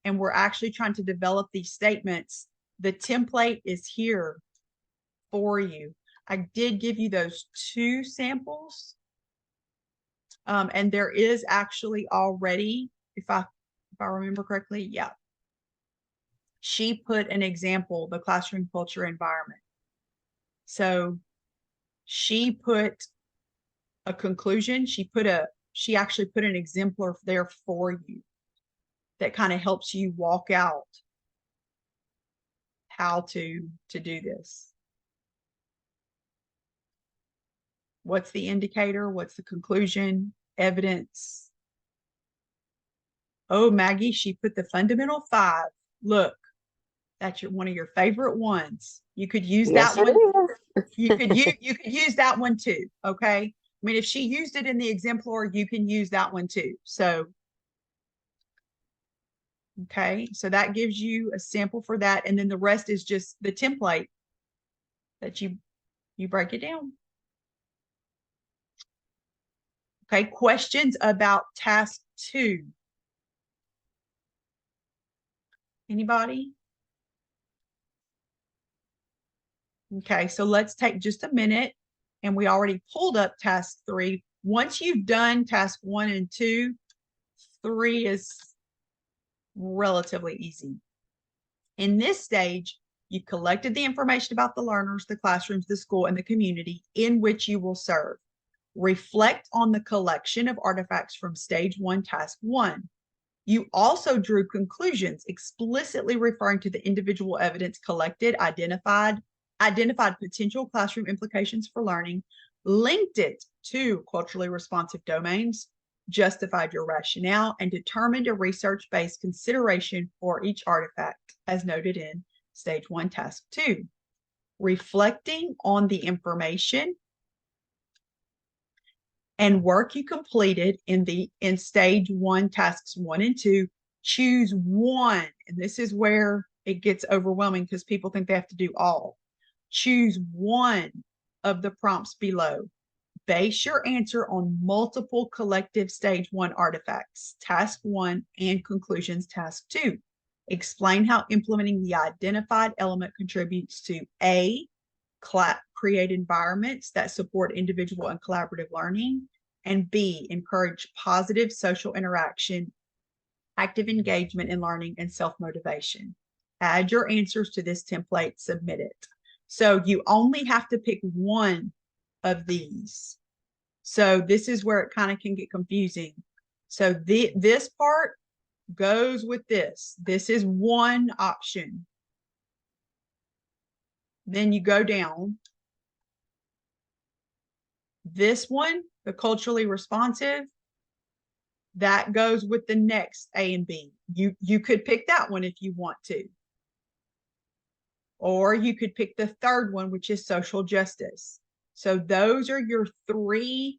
and we're actually trying to develop these statements, the template is here for you. I did give you those 2 samples. And there is actually already, if I remember correctly, yeah. She put an example, the classroom culture environment. So she put a conclusion. She actually put an exemplar there for you that kind of helps you walk out how to do this. What's the indicator? What's the conclusion? Evidence. Oh, Maggie, she put the fundamental 5. Look, that's one of your favorite ones. You could use Yes, that it one. is. You could use that one too. Okay. I mean, if she used it in the exemplar, you can use that one too. So, okay. So that gives you a sample for that. And then the rest is just the template that you break it down. Okay. Questions about task 2. Anybody? Okay, so let's take just a minute, and we already pulled up task 3. Once you've done task 1 and 2, 3 is relatively easy. In this stage, you've collected the information about the learners, the classrooms, the school, and the community in which you will serve. Reflect on the collection of artifacts from stage 1, task 1. You also drew conclusions explicitly referring to the individual evidence collected, identified potential classroom implications for learning, linked it to culturally responsive domains, justified your rationale, and determined a research-based consideration for each artifact, as noted in stage 1, task 2. Reflecting on the information and work you completed in stage 1, tasks 1 and 2, choose one. And this is where it gets overwhelming because people think they have to do all. Choose one of the prompts below. Base your answer on multiple collective stage 1 artifacts, task 1 and conclusions, task 2. Explain how implementing the identified element contributes to A, create environments that support individual and collaborative learning, and B, encourage positive social interaction, active engagement in learning, and self-motivation. Add your answers to this template, submit it. So you only have to pick one of these. So this is where it kind of can get confusing. So this part goes with this. This is one option. Then you go down. This one, the culturally responsive, that goes with the next A and B. You could pick that one if you want to. Or you could pick the third one, which is social justice. So those are your 3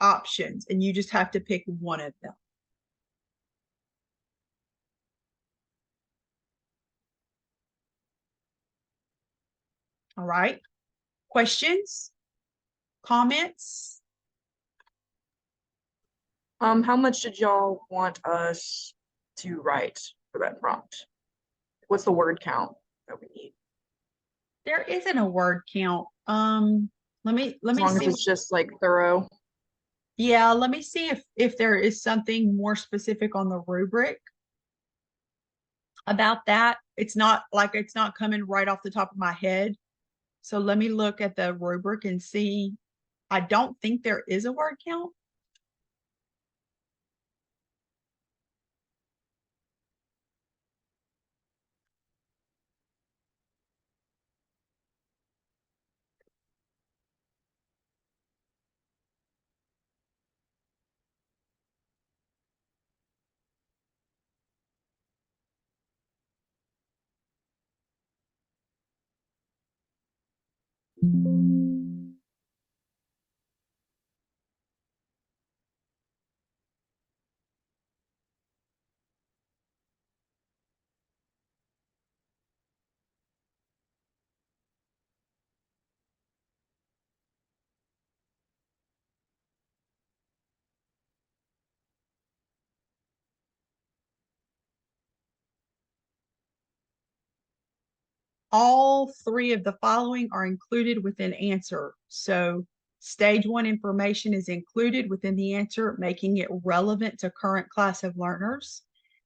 options, and you just have to pick one of them. All right. Questions? Comments? How much did y'all want us to write for that prompt? What's the word count that we need? There isn't a word count. Let me As long as see. it's just like thorough. Yeah, let me see if there is something more specific on the rubric about that. It's not like it's not coming right off the top of my head. So let me look at the rubric and see. I don't think there is a word count. All three of the following are included within answer. So stage one information is included within the answer, making it relevant to current class of learners.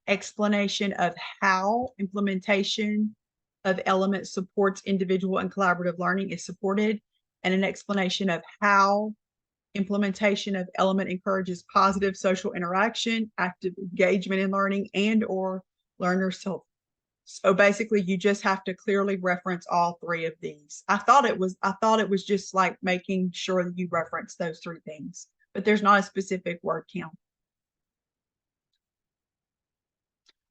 Explanation of how implementation of elements supports individual and collaborative learning is supported, and an explanation of how implementation of element encourages positive social interaction, active engagement in learning, and or learners self. So basically you just have to clearly reference all three of these. I thought it was just like making sure that you reference those three things, but there's not a specific word count.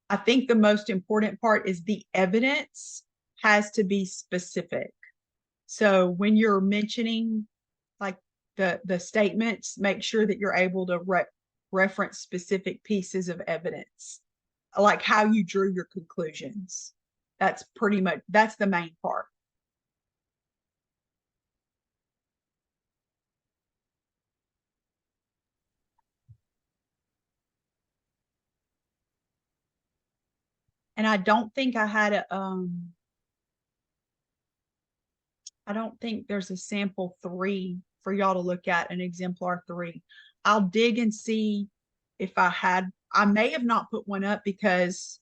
I think the most important part is the evidence has to be specific. So when you're mentioning like the statements, make sure that you're able to reference specific pieces of evidence, like how you drew your conclusions. That's the main part. And I don't think I had a, I don't think there's a sample 3 for y'all to look at, an exemplar 3. I'll dig and see if I may have not put one up because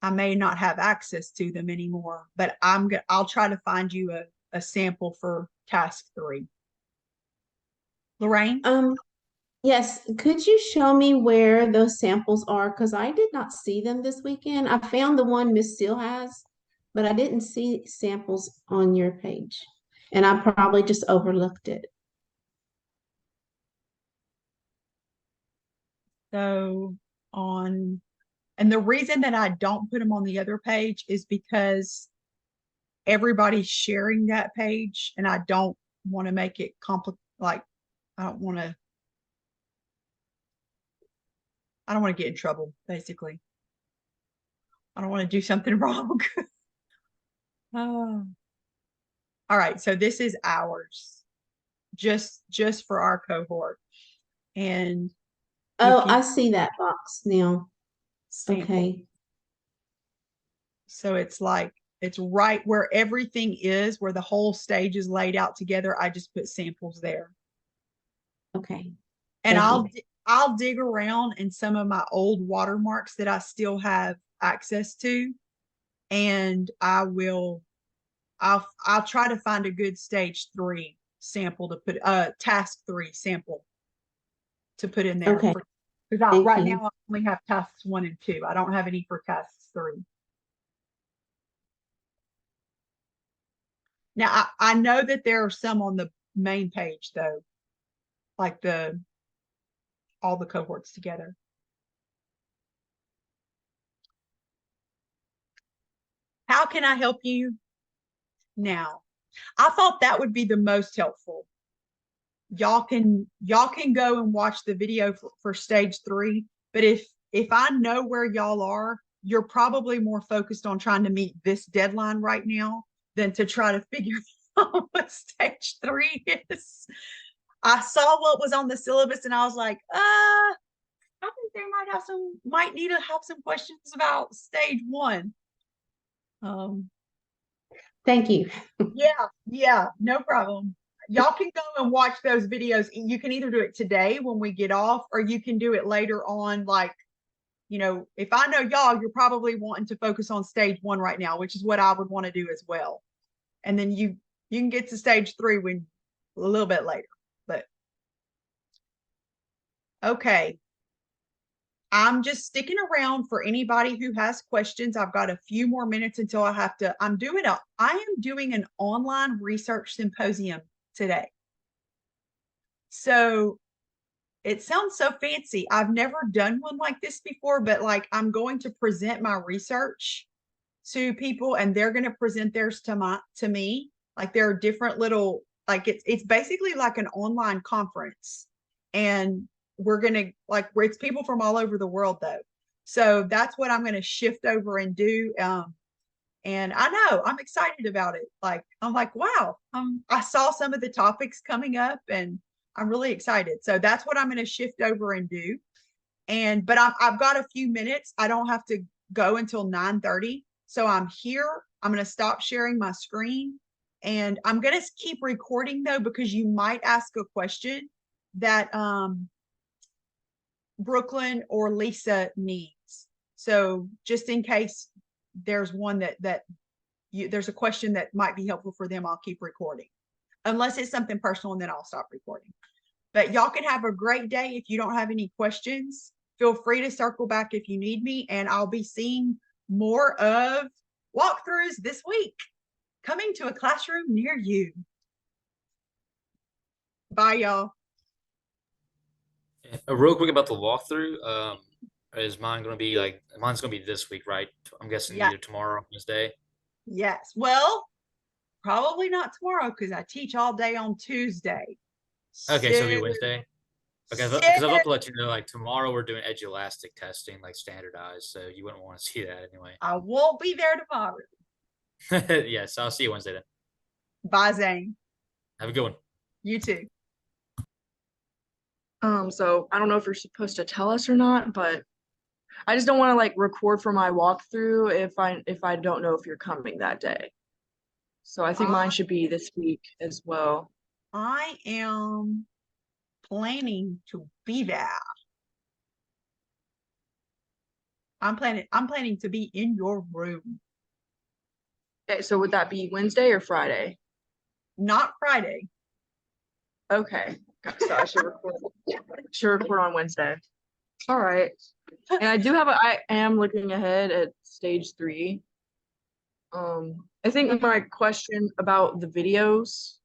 I may not have access to them anymore, but I'll try to find you a sample for task 3. Lorraine? Yes, could you show me where those samples are? Because I did not see them this weekend. I found the one Miss Steele has, but I didn't see samples on your page. And I probably just overlooked it. So and the reason that I don't put them on the other page is because everybody's sharing that page and I don't want to make it complicated. Like, I don't want to get in trouble, basically. I don't want to do something wrong. Oh. All right, so this is ours, just for our cohort. And Oh, I see that box now. sample. Okay. So it's like, it's right where everything is, where the whole stage is laid out together. I just put samples there. Okay. And Thank you. I'll dig around in some of my old watermarks that I still have access to, and I'll try to find a good stage 3 sample to put task 3 sample to put in there. Okay. Because right you. now I only have tasks 1 and 2. I don't have any for tasks 3. Now I know that there are some on the main page though, like all the cohorts together. How can I help you now? I thought that would be the most helpful. Y'all can go and watch the video for stage 3, but if I know where y'all are, you're probably more focused on trying to meet this deadline right now than to try to figure out what stage 3 is. I saw what was on the syllabus and I was like, I think they might need to have some questions about stage 1. Thank you. Yeah, no problem. y'all can go and watch those videos. You can either do it today when we get off, or you can do it later on. Like, if I know y'all, you're probably wanting to focus on stage 1 right now, which is what I would want to do as well. And then you can get to stage 3 when a little bit later. But okay. I'm just sticking around for anybody who has questions. I've got a few more minutes until I have to. I am doing an online research symposium today. So it sounds so fancy. I've never done one like this before, but like I'm going to present my research to people and they're going to present theirs to me. Like there are different little, like it's basically like an online conference. And we're going to it's people from all over the world though. So that's what I'm going to shift over and do. And I know I'm excited about it. Like, I'm like, wow, I saw some of the topics coming up and I'm really excited. So that's what I'm going to shift over and do. But I've got a few minutes. I don't have to go until 9:30. So I'm here. I'm going to stop sharing my screen and I'm going to keep recording though, because you might ask a question that, Brooklyn or Lisa needs. So just in case there's one there's a question that might be helpful for them, I'll keep recording. Unless it's something personal, and then I'll stop recording. But y'all can have a great day. If you don't have any questions, feel free to circle back if you need me, and I'll be seeing more of walkthroughs this week coming to a classroom near you. Bye, y'all. Real quick about the walkthrough. Is mine going to be mine's going to be this week, right? I'm guessing Yeah. either tomorrow or Wednesday. Yes. Well, probably not tomorrow because I teach all day on Tuesday. Okay, so it'll be Wednesday. Okay, because I'd love to let you know, like tomorrow we're doing Edulastic testing, like standardized, so you wouldn't want to see that anyway. I won't be there tomorrow. Yes, I'll see you Wednesday then. Bye, Zane. Have a good one. You too. So I don't know if you're supposed to tell us or not, but I just don't want to like record for my walkthrough if I don't know if you're coming that day. So I think mine should be this week as well. I am planning to be there. I'm planning to be in your room. Okay, so would that be Wednesday or Friday? Not Friday. Okay, so I should record on Wednesday. All right. And I am looking ahead at stage 3. I think my question about the videos